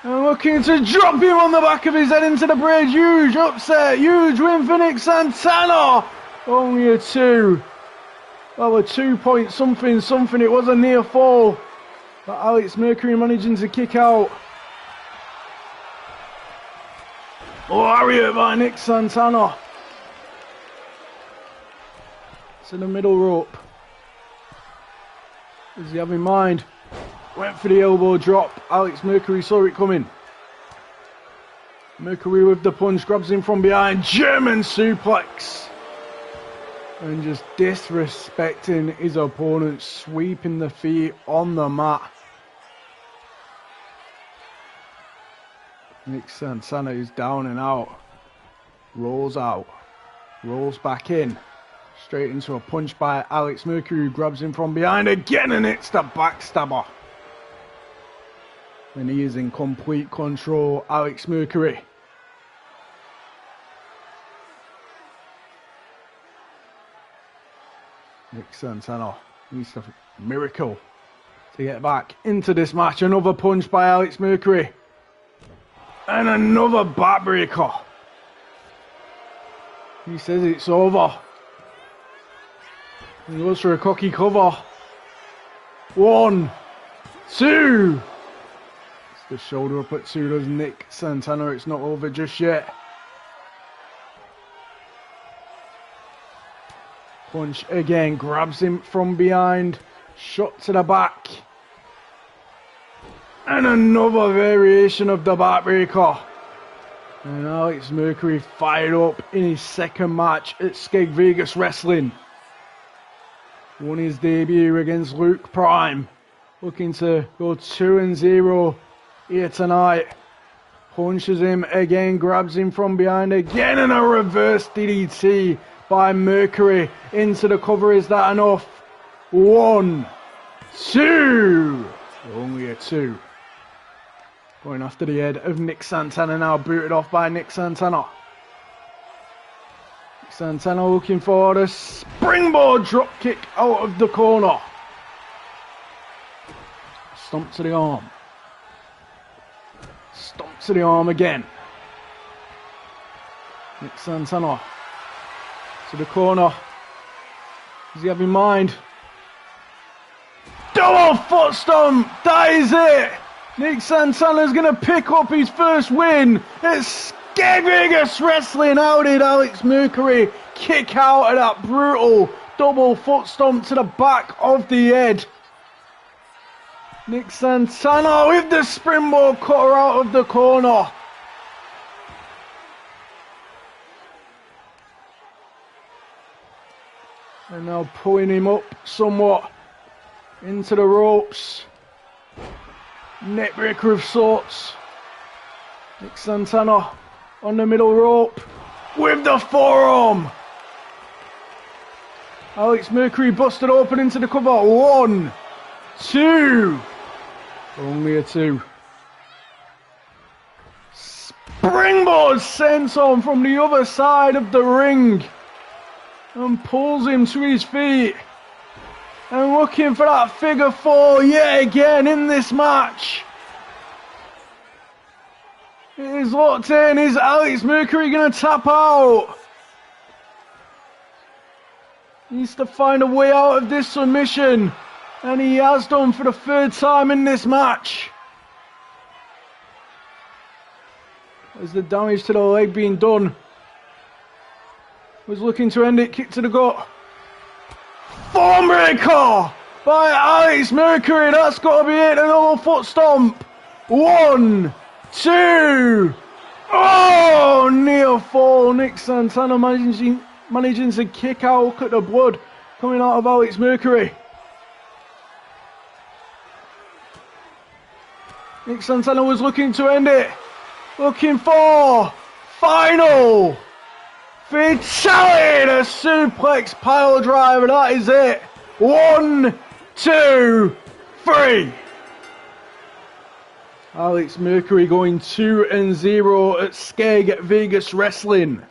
And looking to drop him on the back of his head into the bridge. Huge upset. Huge win for Nick Santana. Only a 2. Well, a 2 point something. It was a near fall. But Alex Mercury managing to kick out. Lariat by Nick Santana. To the middle rope. Does he have in mind? Went for the elbow drop. Alex Mercury saw it coming. Mercury with the punch, grabs him from behind. German suplex. And just disrespecting his opponent, sweeping the feet on the mat. Nick Santana is down and out. Rolls out. Rolls back in. Straight into a punch by Alex Mercury, who grabs him from behind again, and it's the backstabber. And he is in complete control, Alex Mercury. Nick Santana needs a miracle to get back into this match. Another punch by Alex Mercury. And another backbreaker. He says it's over. He goes for a cocky cover. 1, 2. It's the shoulder up at 2, does Nick Santana. It's not over just yet. Punch again, grabs him from behind. Shot to the back. And another variation of the backbreaker. And Alex Mercury fired up in his second match at Skeg Vegas Wrestling. Won his debut against Luke Prime. Looking to go 2-0 here tonight. Punches him again, grabs him from behind again, and a reverse DDT by Mercury into the cover. Is that enough? 1, 2. Only a 2. Going after the head of Nick Santana now, booted off by Nick Santana. Nick Santana looking for the springboard drop kick out of the corner. Stomp to the arm. Stomp to the arm again. Nick Santana to the corner. Does he have in mind? Double foot stomp! That is it! Nick Santana's going to pick up his first win at Skeg Vegas Wrestling. How did Alex Mercury kick out of that brutal double foot stomp to the back of the head? Nick Santana with the springboard cutter out of the corner. And now pulling him up somewhat into the ropes. Neckbreaker of sorts. Nick Santana on the middle rope with the forearm. Alex Mercury busted open into the cover. 1, 2. Only a 2. Springboard senton from the other side of the ring. And pulls him to his feet. And looking for that figure 4 yet again in this match. It is locked in. Is Alex Mercury going to tap out? He needs to find a way out of this submission. And he has done for the 3rd time in this match. As the damage to the leg being done. Was looking to end it. Kick to the gut. Thornbreaker by Alex Mercury. That's got to be it. Another foot stomp. 1, 2. Oh, near fall. Nick Santana managing to kick out. Look at the blood coming out of Alex Mercury. Nick Santana was looking to end it. Looking for final fatality. The suplex pile driver. That is it. 1, 2, 3. Alex Mercury going 2-0 at Skeg Vegas Wrestling.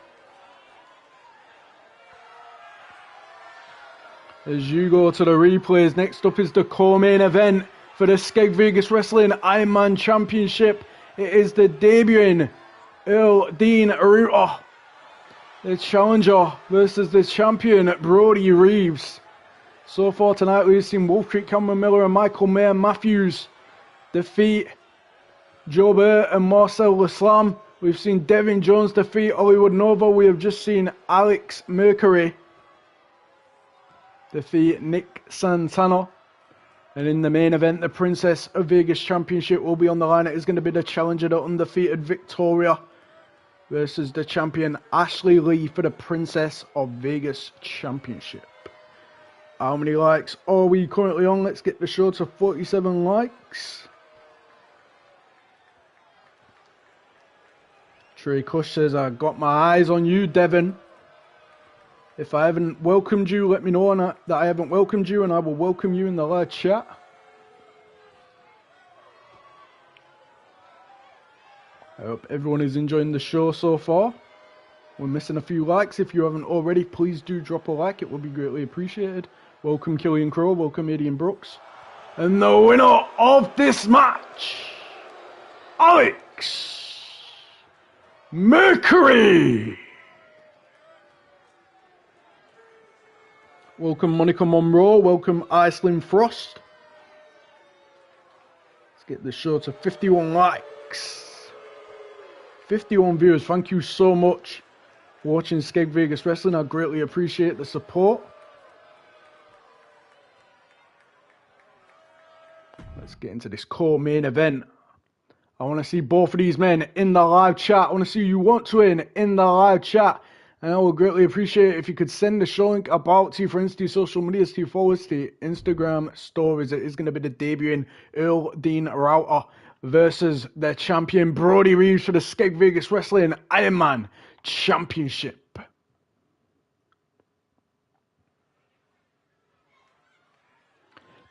As you go to the replays, next up is the co-main event for the Skeg Vegas Wrestling Ironman Championship. It is the debuting Earl Dean Rooter, the challenger, versus the champion Brody Reeves. So far tonight, we've seen Wolf Creek, Cameron Miller and Michael Mayer Matthews defeat Joe Bere and Marcel Islam. We've seen Devin Jones defeat Hollywood Nova. We have just seen Alex Mercury defeat Nick Santana. And in the main event, the Princess of Vegas Championship will be on the line. It is going to be the challenger, the undefeated Victoria, versus the champion Ashley Leigh for the Princess of Vegas Championship. How many likes are we currently on? Let's get the show to 47 likes. Trey Cush says, I got my eyes on you, Devin. If I haven't welcomed you, let me know that I haven't welcomed you, and I will welcome you in the live chat. I hope everyone is enjoying the show so far. We're missing a few likes. If you haven't already, please do drop a like. It will be greatly appreciated. Welcome Killian Crow. Welcome Adrian Brooks. And the winner of this match, Alex Mercury. Welcome Monica Monroe. Welcome Iceland Frost. Let's get the show to 51 likes. 51 viewers. Thank you so much for watching Skeg Vegas Wrestling. I greatly appreciate the support. Let's get into this core main event. I want to see both of these men in the live chat. I want to see you want to win in the live chat. And I would greatly appreciate it if you could send the show link about to your friends, to your social medias, to your followers, to your Instagram stories. It is going to be the debuting Earl Dean Router versus the champion Brody Reeves for the Skeg Vegas Wrestling Ironman Championship.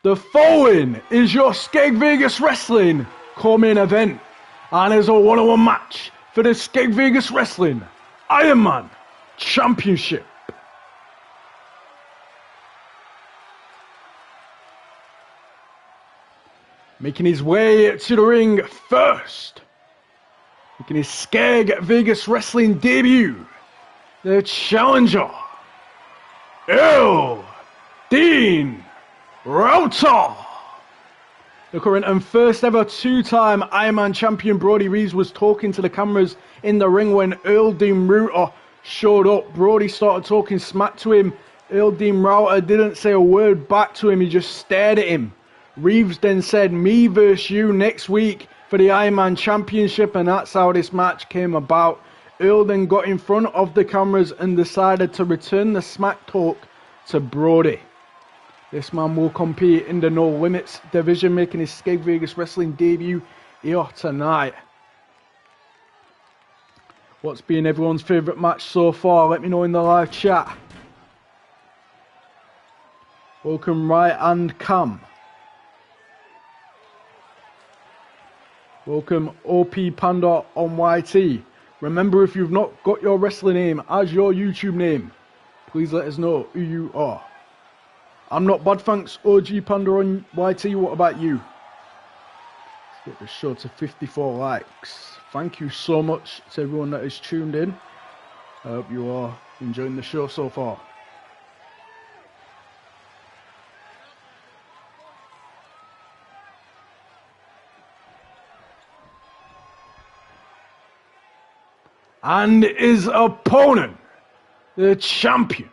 The following is your Skeg Vegas Wrestling co-main event, and is a one-on-one match for the Skeg Vegas Wrestling Ironman Championship. Making his way to the ring first, making his Skeg Vegas Wrestling debut, the challenger, Earl Dean Router. The current and first ever two-time Ironman champion Brody Reeves was talking to the cameras in the ring when Earl Dean Router showed up. Brody started talking smack to him. Earl Dean Router didn't say a word back to him, he just stared at him. Reeves then said, me versus you next week for the Ironman Championship, and that's how this match came about. Earl then got in front of the cameras and decided to return the smack talk to Brody. This man will compete in the No Limits division, making his Skeg Vegas Wrestling debut here tonight. What's been everyone's favourite match so far? Let me know in the live chat. Welcome Right Hand Cam. Welcome OP Panda on YT. Remember, if you've not got your wrestling name as your YouTube name, please let us know who you are. I'm not bad, thanks OG Panda on YT. What about you? Let's get the show to 54 likes. Thank you so much to everyone that is tuned in. I hope you are enjoying the show so far. And his opponent, the champion.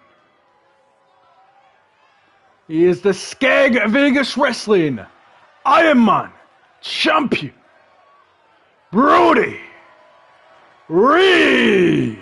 He is the Skeg Vegas Wrestling Ironman Champion, Brody Reeves.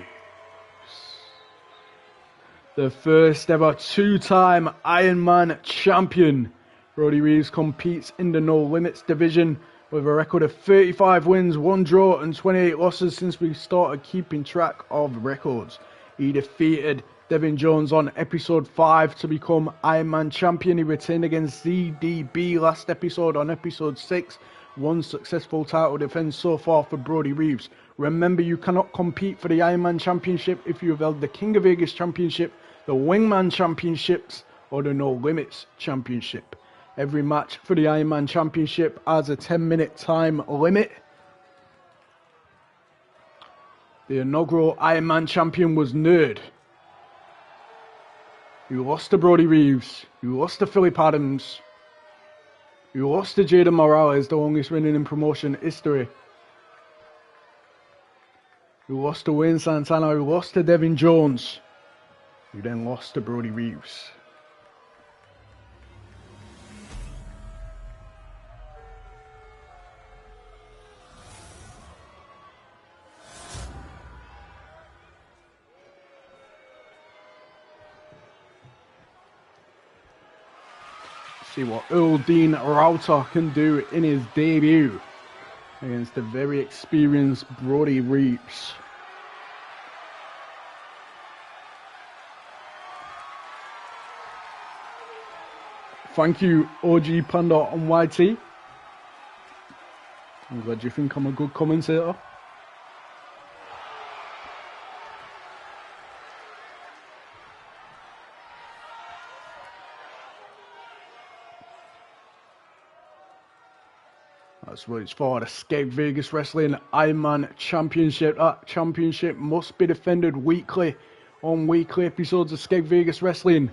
The first ever two-time Ironman champion, Brody Reeves competes in the No Limits division with a record of 35 wins, 1 draw and 28 losses since we started keeping track of records. He defeated Devin Jones on episode 5 to become Ironman champion. He retained against ZDB last episode on episode 6. 1 successful title defense so far for Brody Reeves. Remember, you cannot compete for the Ironman championship if you have held the King of Vegas championship, the Wingman championships, or the No Limits championship. Every match for the Ironman championship has a 10-minute time limit. The inaugural Ironman champion was Nerd. You lost to Brody Reeves. You lost to Philip Adams. You lost to Jaden Morales, the longest winning in promotion history. You lost to Wayne Santana. You lost to Devin Jones. You then lost to Brody Reeves. See what Earl Dean Router can do in his debut against the very experienced Brody Reeves. Thank you, OG Panda on YT. I'm glad you think I'm a good commentator. That's what it's for, the Skeg Vegas Wrestling Ironman Championship. That championship must be defended weekly on weekly episodes of Skeg Vegas Wrestling.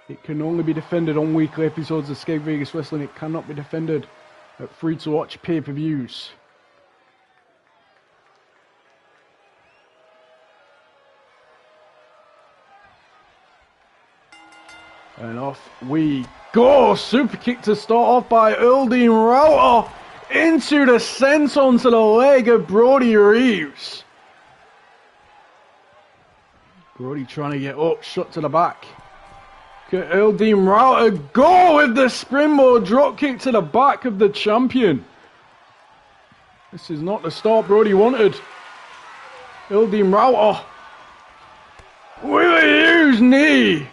It can only be defended on weekly episodes of Skeg Vegas Wrestling. It cannot be defended at free-to-watch pay-per-views. And off we go. Super kick to start off by Earl Dean Router. Into the senton to the leg of Brody Reeves. Brody trying to get up, shot to the back. Look at Earl Dean Router go with the springboard drop kick to the back of the champion. This is not the start Brody wanted. Earl Dean Router with a huge knee.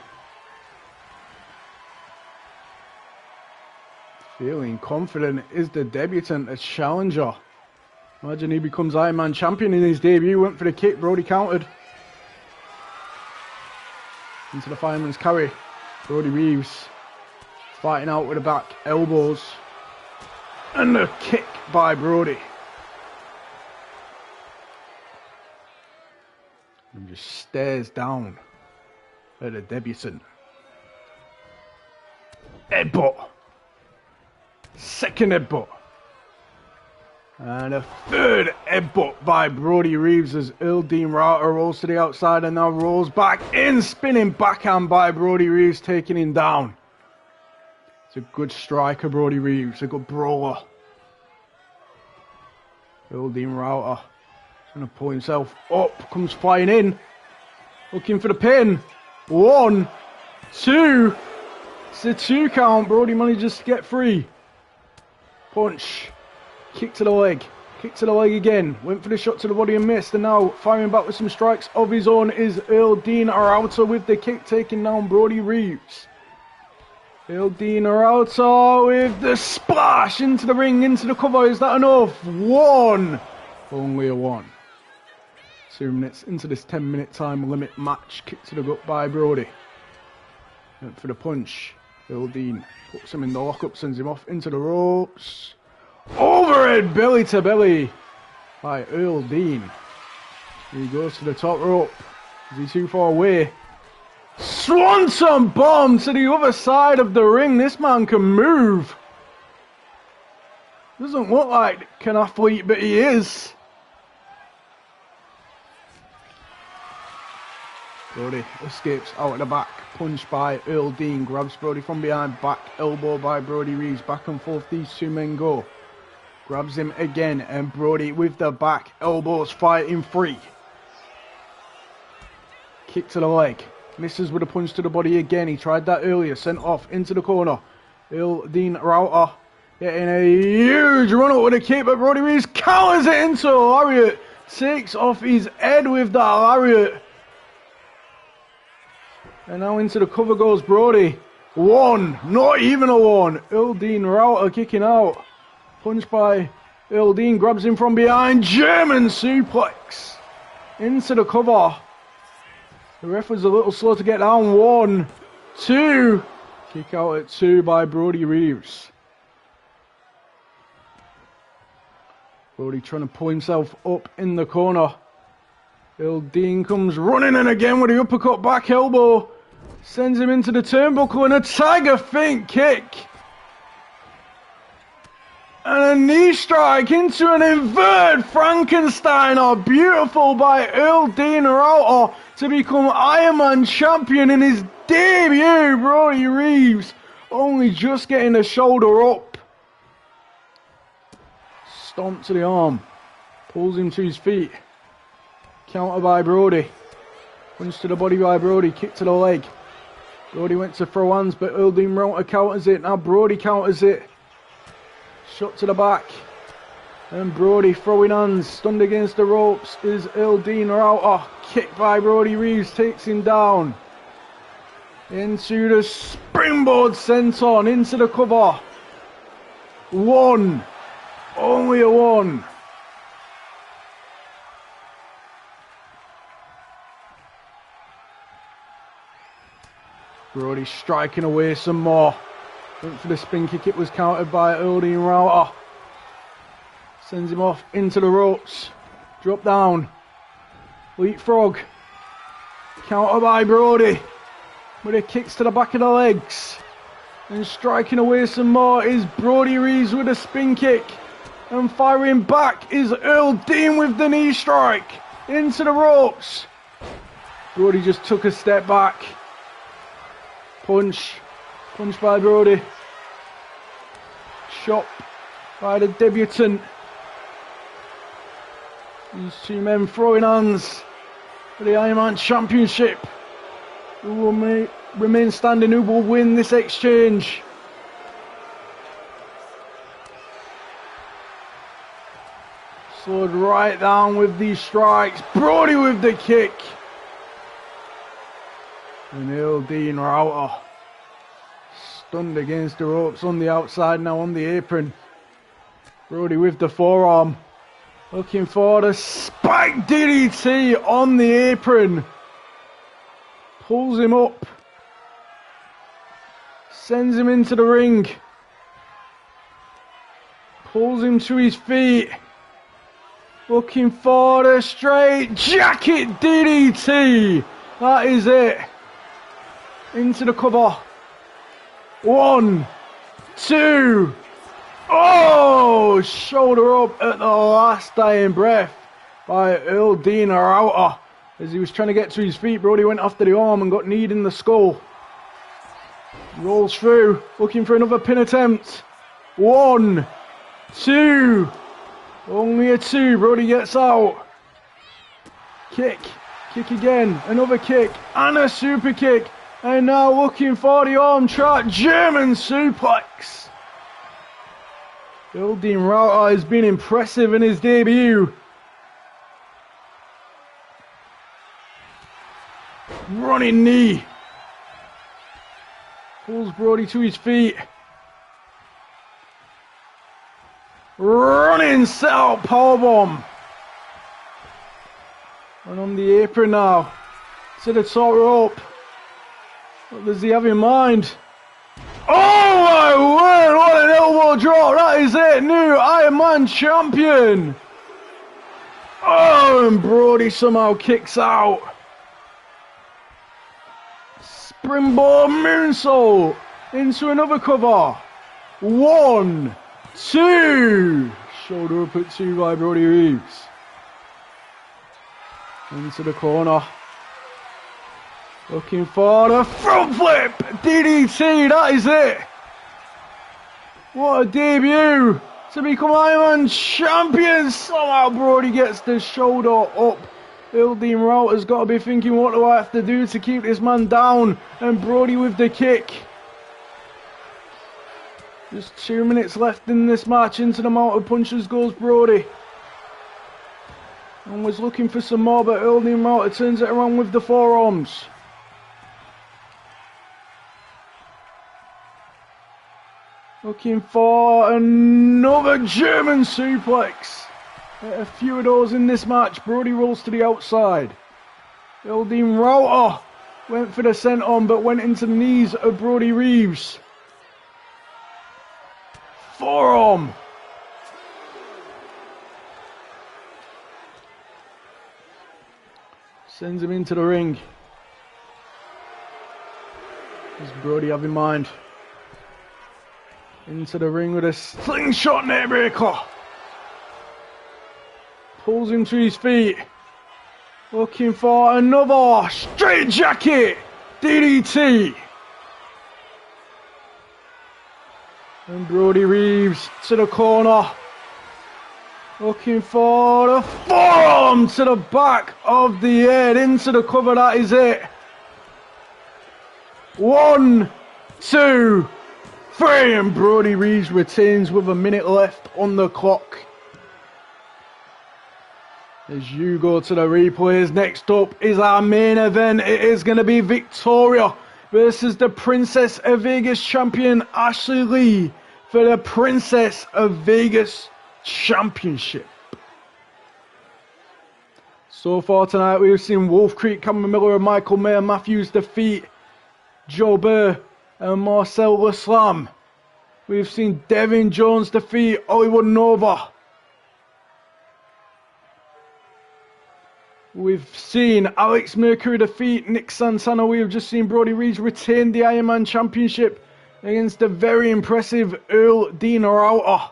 Feeling confident is the debutant as challenger. Imagine he becomes Ironman champion in his debut. Went for the kick, Brody countered. Into the fireman's carry. Brody Reeves fighting out with the back elbows. And the kick by Brody. And just stares down at the debutant. Headbutt. Second headbutt. And a third headbutt by Brody Reeves as Earl Dean Router rolls to the outside and now rolls back in. Spinning backhand by Brody Reeves, taking him down. It's a good striker, Brody Reeves. A good brawler. Earl Dean Router trying to pull himself up. Comes flying in. Looking for the pin. 1, 2. It's a 2 count. Brody manages to get free. Punch, kick to the leg, kick to the leg again, went for the shot to the body and missed, and now firing back with some strikes of his own is Earl Dean Router with the kick, taking down Brody Reeves. Earl Dean Router with the splash into the ring, into the cover. Is that enough? 1, only a 1. 2 minutes into this 10-minute time limit match. Kick to the gut by Brody. Went for the punch. Earl Dean puts him in the lockup, sends him off into the ropes. Overhead belly to belly by Earl Dean. He goes to the top rope. Is he too far away? Swanton bomb to the other side of the ring. This man can move. Doesn't look like an athlete, but he is. Brody escapes out at the back. Punch by Earl Dean. Grabs Brody from behind. Back elbow by Brody Reeves. Back and forth these two men go. Grabs him again. And Brody with the back elbows fighting free. Kick to the leg. Misses with a punch to the body again. He tried that earlier. Sent off into the corner. Earl Dean Router getting a huge run up with a kick. But Brody Reeves counters it into a lariat. Takes off his head with that lariat. And now into the cover goes Brody. 1, not even a 1. Earl Dean Router kicking out. Punch by Earl Dean, grabs him from behind. German suplex into the cover. The ref was a little slow to get down. 1, 2. Kick out at 2 by Brody Reeves. Brody trying to pull himself up in the corner. Earl Dean comes running in again with the uppercut back elbow. Sends him into the turnbuckle and a tiger feint kick. And a knee strike into an inverted Frankenstein. Beautiful by Earl Dean Router to become Iron Man champion in his debut. Brody Reeves only just getting the shoulder up. Stomp to the arm. Pulls him to his feet. Counter by Brody. Punch to the body by Brody. Kick to the leg. Brody went to throw hands, but Earl Dean Router counters it. Now Brody counters it. Shot to the back. And Brody throwing hands. Stunned against the ropes is Earl Dean Router. Kick by Brody Reeves. Takes him down. Into the springboard senton. Into the cover. One. Only a one. Brody striking away some more. Went for the spin kick. It was countered by Earl Dean Router. Sends him off into the ropes. Drop down. Leapfrog. Counter by Brody. With the kicks to the back of the legs. And striking away some more is Brody Reeves with a spin kick. And firing back is Earl Dean with the knee strike. Into the ropes. Brody just took a step back. Punch. Punch by Brody. Chop by the debutant. These two men throwing hands for the Iron Man Championship. Who will remain standing? Who will win this exchange? Slowed right down with these strikes. Brody with the kick. And Earl Dean Router stunned against the ropes on the outside, now on the apron. Brody with the forearm. Looking for the spike DDT on the apron. Pulls him up. Sends him into the ring. Pulls him to his feet. Looking for the straight jacket DDT. That is it. Into the cover. 1, 2. Oh! Shoulder up at the last dying breath by Earl Dean Router. As he was trying to get to his feet, Brody went after the arm and got kneed in the skull. Rolls through, looking for another pin attempt. 1, 2. Only a 2. Brody gets out. Kick. Kick again. Another kick. And a super kick. And now looking for the arm trap. German suplex. Earl Dean Router has been impressive in his debut. Running knee. Pulls Brody to his feet. Running set out powerbomb. And on the apron now. To the top rope. What does he have in mind? Oh my word, what an elbow drop. That is it. New Iron Man champion. Oh, and Brody somehow kicks out. Springboard moonsault into another cover. 1, 2. Shoulder up at 2 by Brody Reeves. Into the corner. Looking for the front flip. DDT, that is it. What a debut to become Iron Man champion. Somehow Brody gets the shoulder up. Earl Dean Router's got to be thinking, what do I have to do to keep this man down? And Brody with the kick. Just 2 minutes left in this match. Into the mounted punches goes Brody. And was looking for some more, but Earl Dean Router turns it around with the forearms. Looking for another German suplex. A few of those in this match. Brody rolls to the outside. Earl Dean Router went for the senton, but went into the knees of Brody Reeves. Forearm. Sends him into the ring. Does Brody have in mind? Into the ring with a slingshot neckbreaker. Pulls him to his feet. Looking for another straight jacket. DDT. And Brody Reeves to the corner. Looking for the forearm to the back of the head. Into the cover, that is it. 1, 2, 3. And Brody Reeves retains with a minute left on the clock. As you go to the replays, next up is our main event. It is going to be Victoria versus the Princess of Vegas champion Ashley Leigh for the Princess of Vegas Championship. So far tonight, we've seen Wolf Creek, Cameron Miller and Michael Mayer Matthews defeat Joe Bere and Marcel Laslam. We've seen Devin Jones defeat Hollywood Nova. We've seen Alex Mercury defeat Nick Santana. We have just seen Brody Reeves retain the Iron Man Championship against the very impressive Earl Dean Router.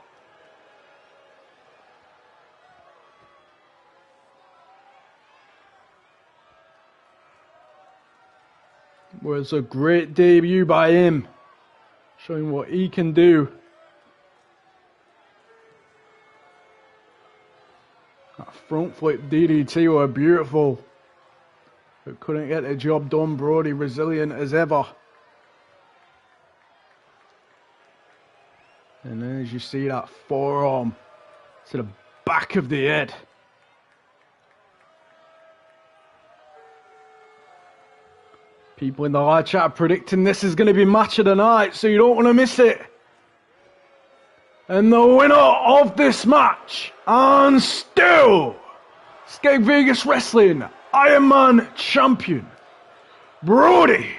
Was a great debut by him, showing what he can do. That front flip DDT were beautiful, but couldn't get the job done. Brody resilient as ever. And then as you see that forearm to the back of the head. People in the live chat are predicting this is going to be match of the night, so you don't want to miss it. And the winner of this match, and still, Skeg Vegas Wrestling Iron Man Champion, Brody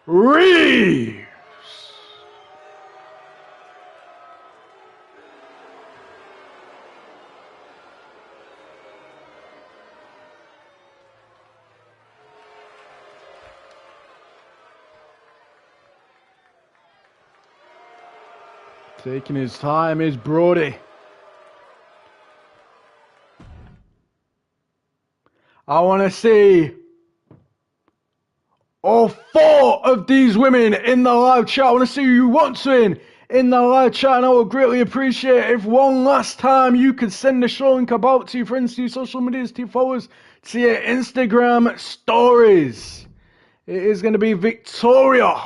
Reeves. Taking his time is Brody. I want to see all 4 of these women in the live chat. I want to see who you want to win in the live chat, and I would greatly appreciate if one last time you could send the show link about to your friends, to your social medias, to your followers, to your Instagram stories. It is going to be Victoria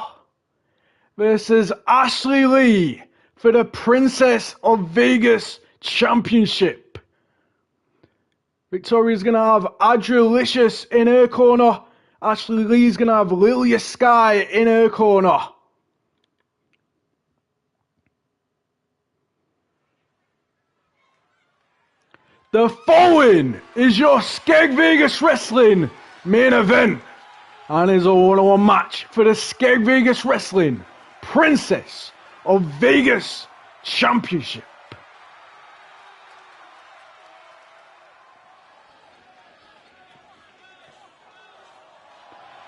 versus Ashley Leigh for the Princess of Vegas Championship. Victoria's going to have Adrelicious in her corner. Ashley Lee's going to have Lilia Sky in her corner. The following is your Skeg Vegas Wrestling main event. And is a one-on-one match for the Skeg Vegas Wrestling Princess of Vegas Championship.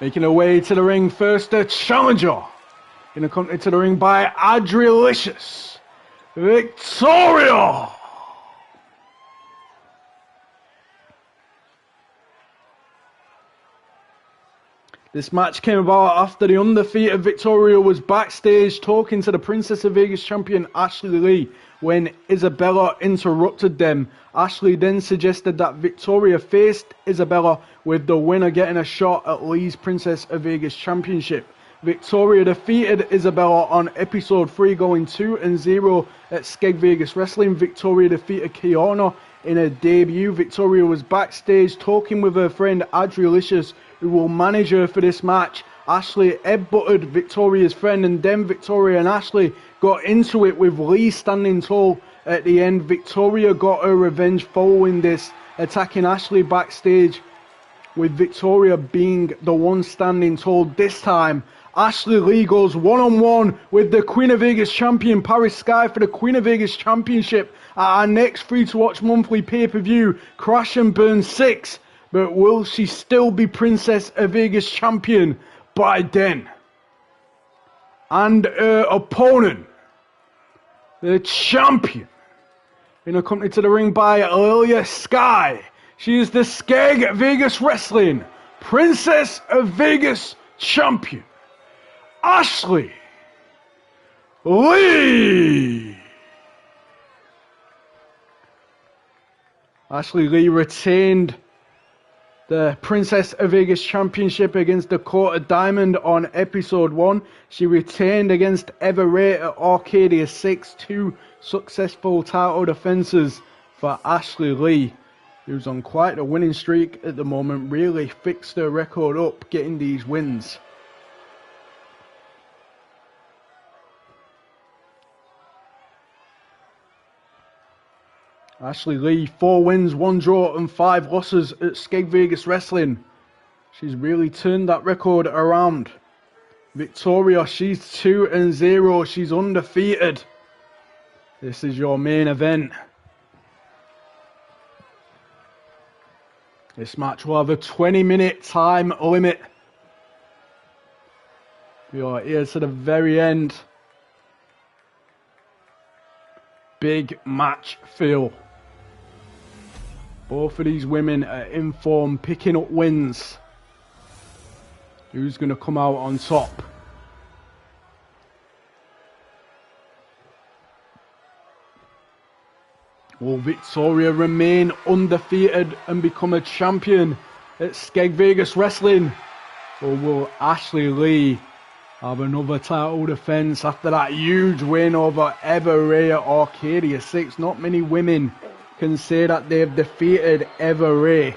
Making her way to the ring first, the challenger. Going to come to the ring by Adrelicious, Victoria. This match came about after the undefeated Victoria was backstage talking to the Princess of Vegas champion Ashley Leigh when Isabella interrupted them. Ashley then suggested that Victoria faced Isabella, with the winner getting a shot at Leigh's Princess of Vegas championship. Victoria defeated Isabella on episode 3, going 2-0 at Skeg Vegas Wrestling. Victoria defeated Kiana in her debut. Victoria was backstage talking with her friend Adrelicious, who will manage her for this match. Ashley headbutted Victoria's friend, and then Victoria and Ashley got into it, with Leigh standing tall at the end. Victoria got her revenge following this, attacking Ashley backstage, with Victoria being the one standing tall. This time, Ashley Leigh goes one-on-one with the Queen of Vegas champion Paris Sky for the Queen of Vegas Championship at our next free-to-watch monthly pay-per-view, Crash and Burn 6. But will she still be Princess of Vegas champion? by Den. And her opponent, the champion, being accompanied to the ring by Leigh Sky. She is the Skeg Vegas Wrestling Princess of Vegas champion, Ashley Leigh. Ashley Leigh retained the Princess of Vegas Championship against Dakota Diamond on episode 1. She retained against Bere at Arcadia 6. 2 successful title defenses for Ashley Leigh, who's on quite a winning streak at the moment. Really fixed her record up getting these wins. Ashley Leigh, 4 wins, 1 draw and 5 losses at Skeg Vegas Wrestling. She's really turned that record around. Victoria, she's 2-0. She's undefeated. This is your main event. This match will have a 20-minute time limit. We are here to the very end. Big match feel. Both of these women are in form, picking up wins. Who's going to come out on top? Will Victoria remain undefeated and become a champion at Skeg Vegas Wrestling? Or will Ashley Leigh have another title defense after that huge win over Bere at Arcadia 6? Not many women can say that they've defeated Bere.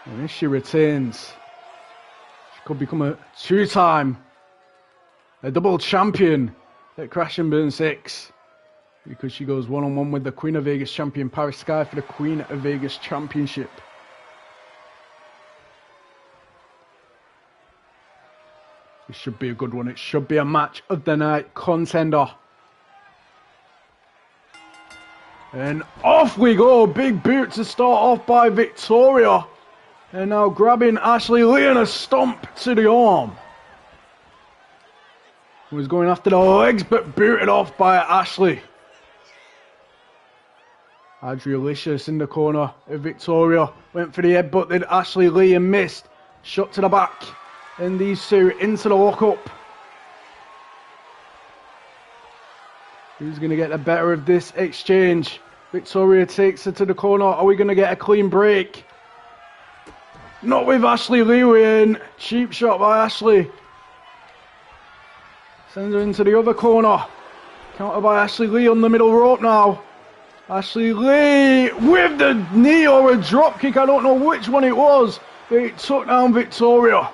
And if she retains, she could become a 2-time, a double champion at Crash and Burn 6, because she goes one-on-one with the Queen of Vegas champion Paris Sky for the Queen of Vegas championship. It should be a good one. It should be a match of the night contender. And off we go. Big boot to start off by Victoria. And now grabbing Ashley Leigh and a stomp to the arm. Was going after the legs, but booted off by Ashley. Adrialicious in the corner of Victoria. Went for the headbutt, did Ashley Leigh and missed. Shot to the back. And these two into the lockup. Who's going to get the better of this exchange? Victoria takes her to the corner. Are we going to get a clean break? Not with Ashley Leigh in. Cheap shot by Ashley. Sends her into the other corner. Counter by Ashley Leigh on the middle rope now. Ashley Leigh with the knee or a drop kick. I don't know which one it was. It took down Victoria.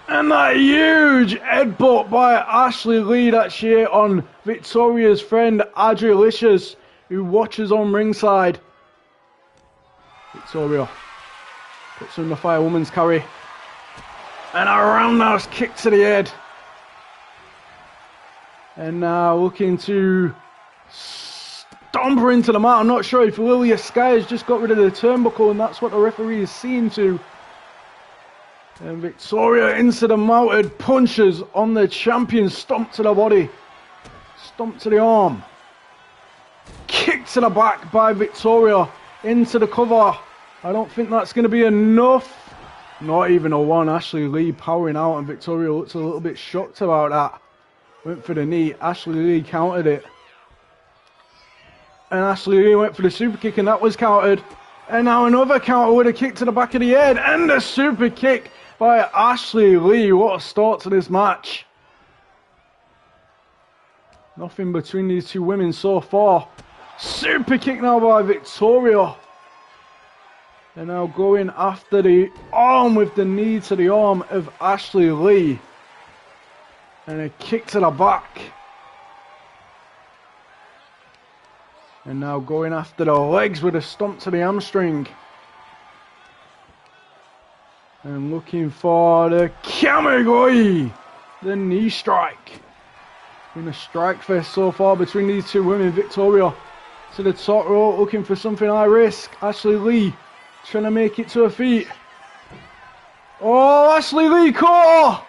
And that huge headbutt by Ashley Leigh that she hit on Victoria's friend Adrialicious, who watches on ringside. Victoria puts her in the firewoman's carry. And a roundhouse kick to the head. And now looking to stomp her into the mat. I'm not sure if Leigh Sky has just got rid of the turnbuckle, and that's what the referee is seeing to. And Victoria into the mounted punches on the champion. Stomp to the body. Stomp to the arm. Kick to the back by Victoria. Into the cover. I don't think that's going to be enough. Not even a one. Ashley Leigh powering out, and Victoria looks a little bit shocked about that. Went for the knee. Ashley Leigh countered it. And Ashley Leigh went for the super kick, and that was countered. And now another counter with a kick to the back of the head. And a super kick by Ashley Leigh. What a start to this match. Nothing between these two women so far. Super kick now by Victoria. And now going after the arm with the knee to the arm of Ashley Leigh. And a kick to the back. And now going after the legs with a stomp to the hamstring. And looking for the Kamigoi. The knee strike. Been a strike fest so far between these two women. Victoria to the top rope, looking for something high risk. Ashley Leigh trying to make it to her feet. Oh, Ashley Leigh caught her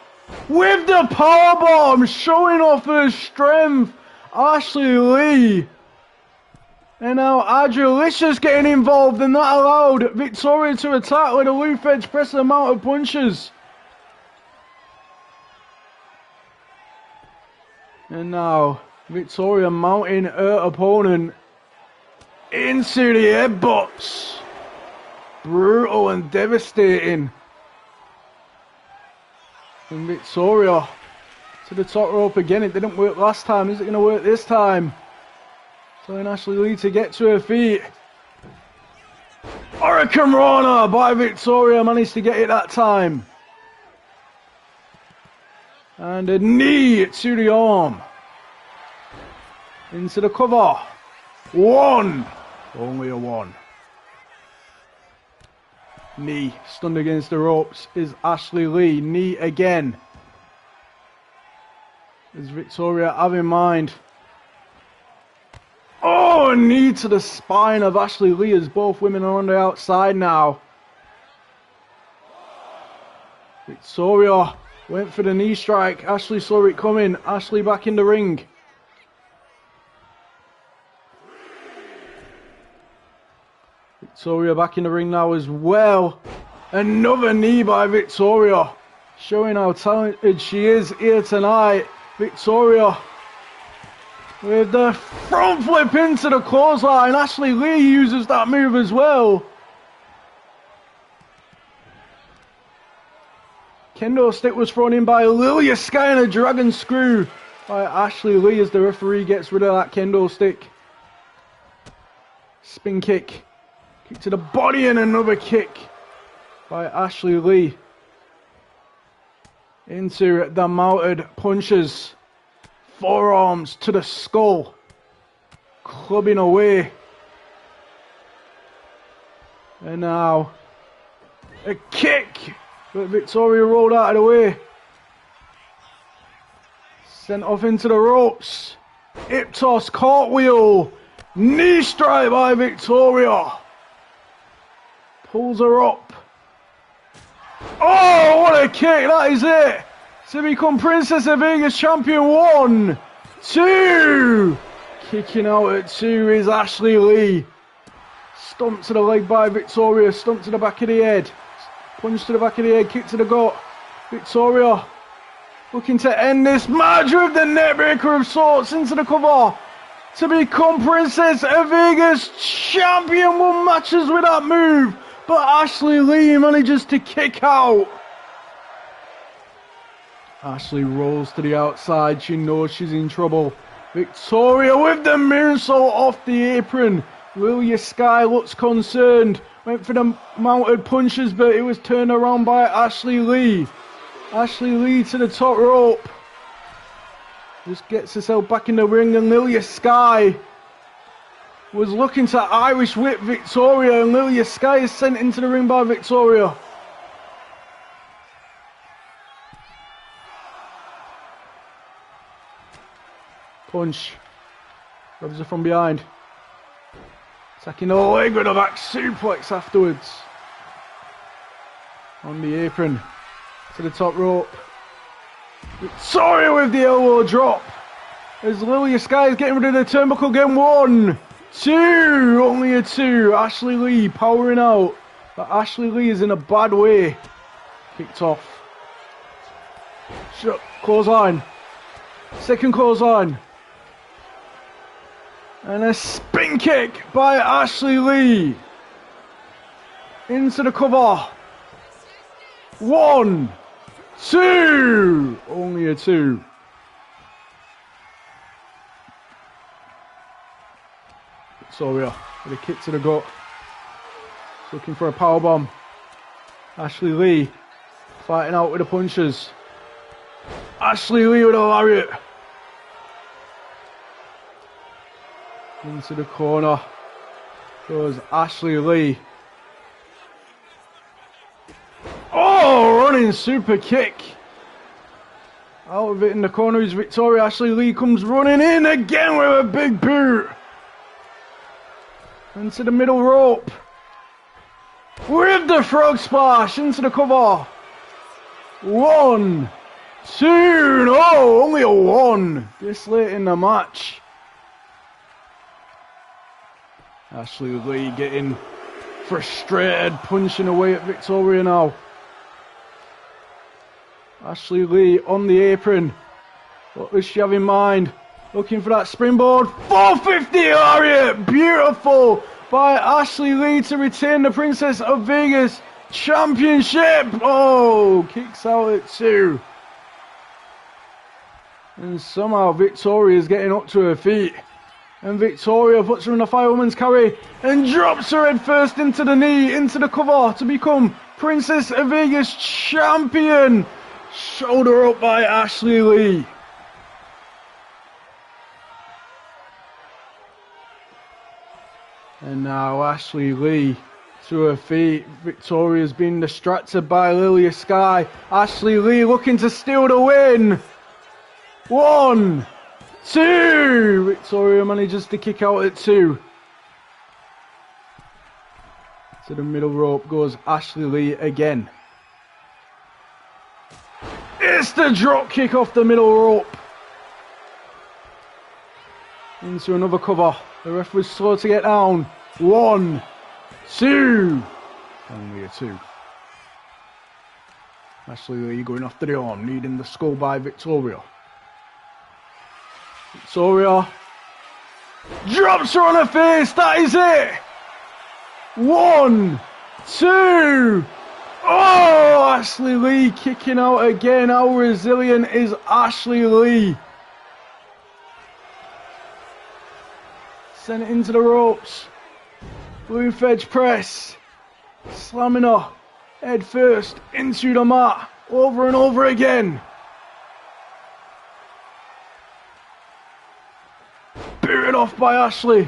with the powerbomb, showing off her strength. Ashley Leigh. And now Adrilicious getting involved, and that allowed Victoria to attack with a loop edge press the amount of punches. And now Victoria mounting her opponent into the headbutts. Brutal and devastating. And Victoria to the top rope again. It didn't work last time. Is it going to work this time? Telling Ashley Leigh to get to her feet. Hurricane Rana by Victoria. Managed to get it that time. And a knee to the arm. Into the cover. One. Only a one. Knee stunned against the ropes is Ashley Leigh. Knee again. Does Victoria have in mind? Oh, a knee to the spine of Ashley Leigh as both women are on the outside now. Victoria went for the knee strike. Ashley saw it coming. Ashley back in the ring. Victoria back in the ring now as well. Another knee by Victoria. Showing how talented she is here tonight. Victoria with the front flip into the clothesline. Ashley Leigh uses that move as well. Kendo stick was thrown in by Lilia Sky and a dragon screw by Ashley Leigh as the referee gets rid of that kendo stick. Spin kick. Kick to the body and another kick by Ashley Leigh. Into the mounted punches. Forearms to the skull. Clubbing away. And now a kick. But Victoria rolled out of the way. Sent off into the ropes. Hip toss, cartwheel. Knee strike by Victoria. Pulls her up. Oh, what a kick. That is it. To become Princess of Vegas champion. 1, 2. Kicking out at 2 is Ashley Leigh. Stomp to the leg by Victoria. Stomp to the back of the head. Punch to the back of the head. Kick to the gut. Victoria looking to end this match with the neckbreaker of sorts into the cover. To become Princess of Vegas champion. 1 matches with that move. But Ashley Leigh manages to kick out. Ashley rolls to the outside. She knows she's in trouble. Victoria with the moonsault off the apron. Lilia Sky looks concerned. Went for the mounted punches, but it was turned around by Ashley Leigh. Ashley Leigh to the top rope. Just gets herself back in the ring, and Lilia Sky was looking to Irish whip Victoria, and Lilia Sky is sent into the ring by Victoria. Punch. Grabs her from behind. Attacking the leg with a back suplex afterwards. On the apron. To the top rope. Victoria with the elbow drop. As Lilia Sky is getting rid of the turnbuckle again. 1, 2. Only a 2. Ashley Leigh powering out. But Ashley Leigh is in a bad way. Kicked off. Shut. Clothesline. Second clothesline. And a spin kick by Ashley Leigh. Into the cover. 1, 2. Only a 2. Victoria with a kick to the gut. Looking for a powerbomb. Ashley Leigh fighting out with the punches. Ashley Leigh with a lariat. Into the corner goes Ashley Leigh. Oh, running super kick. Out of it in the corner is Victoria. Ashley Leigh comes running in again with a big boot. Into the middle rope. With the frog splash into the cover. 1, 2, no, only a 1 this late in the match. Ashley Leigh getting frustrated, punching away at Victoria now. Ashley Leigh on the apron. What does she have in mind? Looking for that springboard. 450 Lariat! Beautiful by Ashley Leigh to retain the Princess of Vegas Championship. Oh, kicks out at 2. And somehow Victoria's getting up to her feet. And Victoria puts her in a firewoman's carry and drops her head first into the knee, into the cover to become Princess of Vegas Champion. Shoulder up by Ashley Leigh. And now Ashley Leigh to her feet. Victoria's been distracted by Lilia Sky. Ashley Leigh looking to steal the win. 1, 2. Victoria manages to kick out at 2. To the middle rope goes Ashley Leigh again. It's the drop kick off the middle rope. Into another cover. The ref was slow to get down. 1, 2. Only a 2. Ashley Leigh going after the arm, needing the skull by Victoria. Victoria drops her on her face. That is it. 1, 2. Oh, Ashley Leigh kicking out again. How resilient is Ashley Leigh? Sent it into the ropes. Blue Fedge press. Slamming her head first into the mat. Over and over again. Booted off by Ashley.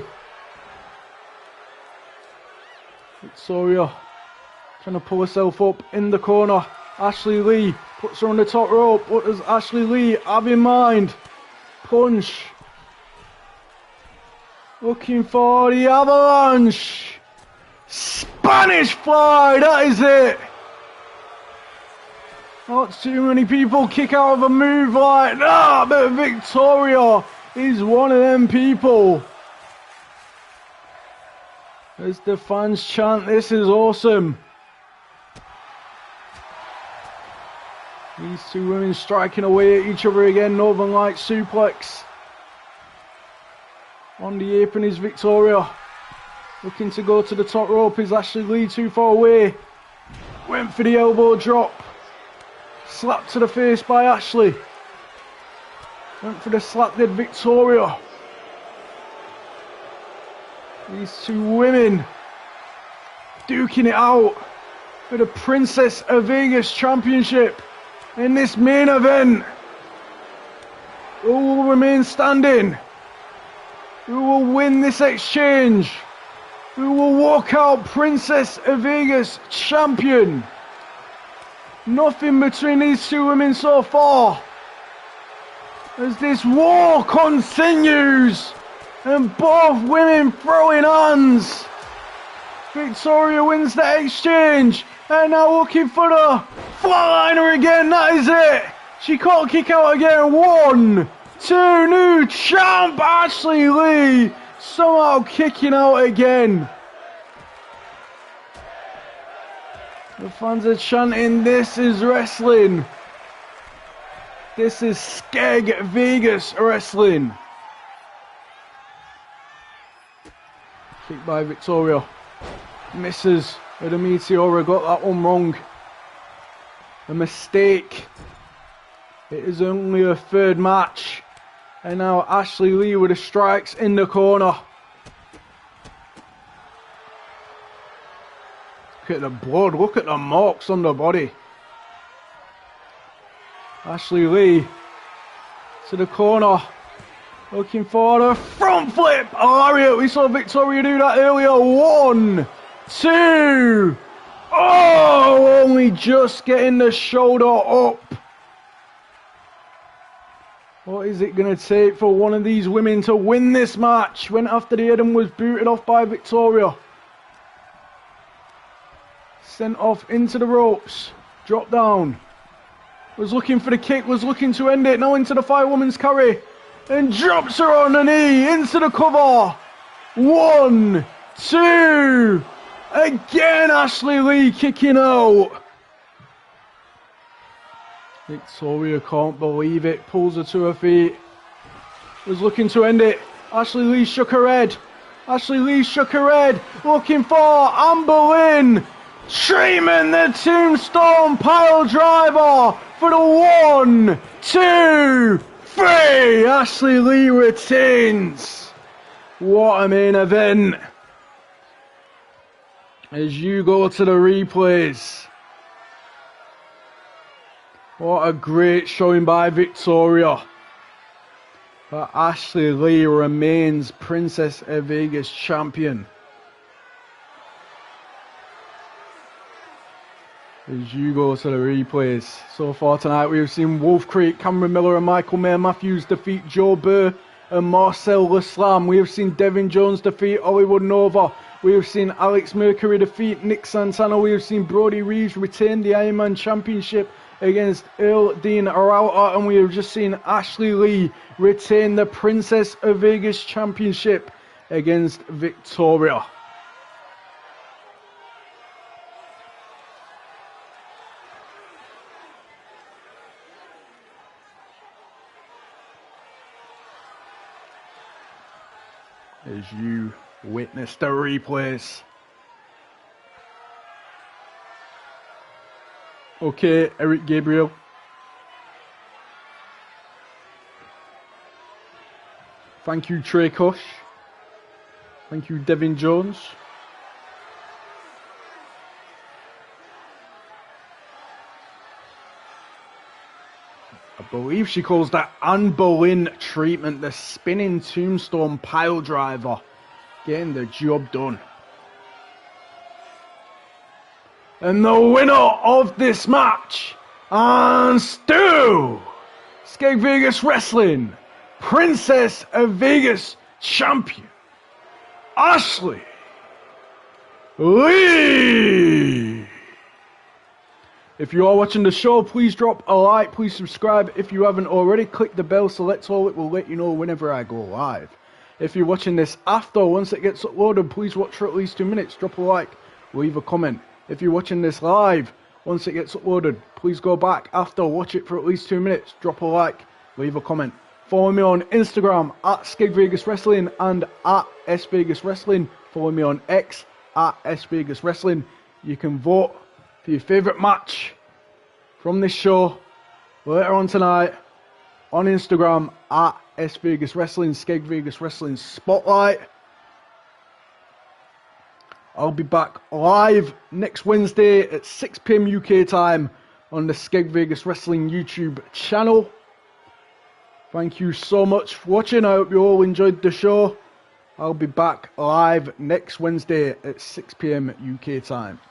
Victoria trying to pull herself up in the corner. Ashley Leigh puts her on the top rope. What does Ashley Leigh have in mind? Punch. Looking for the avalanche. Spanish fly, that is it. Not too many people kick out of a move like that, but Victoria is one of them people. As the fans chant, this is awesome. These two women striking away at each other again. Northern Light suplex. On the apron is Victoria. Looking to go to the top rope. Is Ashley Leigh too far away? Went for the elbow drop. Slap to the face by Ashley. Went for the slap, did Victoria. These two women duking it out for the Princess of Vegas Championship in this main event. Who will remain standing? Who will win this exchange? Who will walk out Princess of Vegas Champion? Nothing between these two women so far. As this war continues and both women throwing hands. Victoria wins the exchange and now looking for the flatliner again. That is it. She can't kick out again. 1, 2, new champ Ashley Leigh somehow kicking out again. The fans are chanting, this is wrestling. This is Skeg Vegas wrestling. Kick by Victoria. Misses. The Meteora got that one wrong. A mistake. It is only her third match. And now Ashley Leigh with the strikes in the corner. Look at the blood. Look at the marks on the body. Ashley Leigh to the corner. Looking for the front flip. Lariat. We saw Victoria do that earlier. 1, 2. Oh, only just getting the shoulder up. What is it going to take for one of these women to win this match? Went after the head and was booted off by Victoria. Sent off into the ropes. Drop down. Was looking for the kick, was looking to end it. Now into the firewoman's carry. And drops her on the knee. Into the cover. 1, 2. Again, Ashley Leigh kicking out. Victoria can't believe it. Pulls her to her feet. Was looking to end it. Ashley Leigh shook her head. Ashley Leigh shook her head. Looking for Anne Boleyn. Treatment, the tombstone pile driver for the 1, 2, 3. Ashley Leigh retains. What a main event. As you go to the replays. What a great showing by Victoria. But Ashley Leigh remains Princess of Vegas champion. As you go to the replays. So far tonight we've seen Wolf Creek, Cameron Miller and Michael Mayer Matthews defeat Joe Bere and Marcel Leslam. We have seen Devin Jones defeat Hollywood Nova. We have seen Alex Mercury defeat Nick Santana. We have seen Brody Reeves retain the Ironman Championship against Earl Dean Arauta. And we have just seen Ashley Leigh retain the Princess of Vegas Championship against Victoria. As you witness the replays. Okay, Eric Gabriel. Thank you, Trey Cush. Thank you, Devin Jones. I believe she calls that Anne Boleyn treatment, the spinning tombstone pile driver. Getting the job done. And the winner of this match, and still, Skeg Vegas Wrestling, Princess of Vegas champion, Ashley Leigh. If you are watching the show, please drop a like, please subscribe. If you haven't already, click the bell, select all, it will let you know whenever I go live. If you're watching this after, once it gets uploaded, please watch for at least 2 minutes, drop a like, leave a comment. If you're watching this live, once it gets uploaded, please go back after, watch it for at least 2 minutes, drop a like, leave a comment. Follow me on Instagram at Skeg Vegas Wrestling and at S Vegas Wrestling. Follow me on X at S Vegas Wrestling. You can vote for your favourite match from this show later on tonight on Instagram at S Vegas Wrestling, Skeg Vegas Wrestling Spotlight. I'll be back live next Wednesday at 6 PM UK time on the Skeg Vegas Wrestling YouTube channel. Thank you so much for watching. I hope you all enjoyed the show. I'll be back live next Wednesday at 6 PM UK time.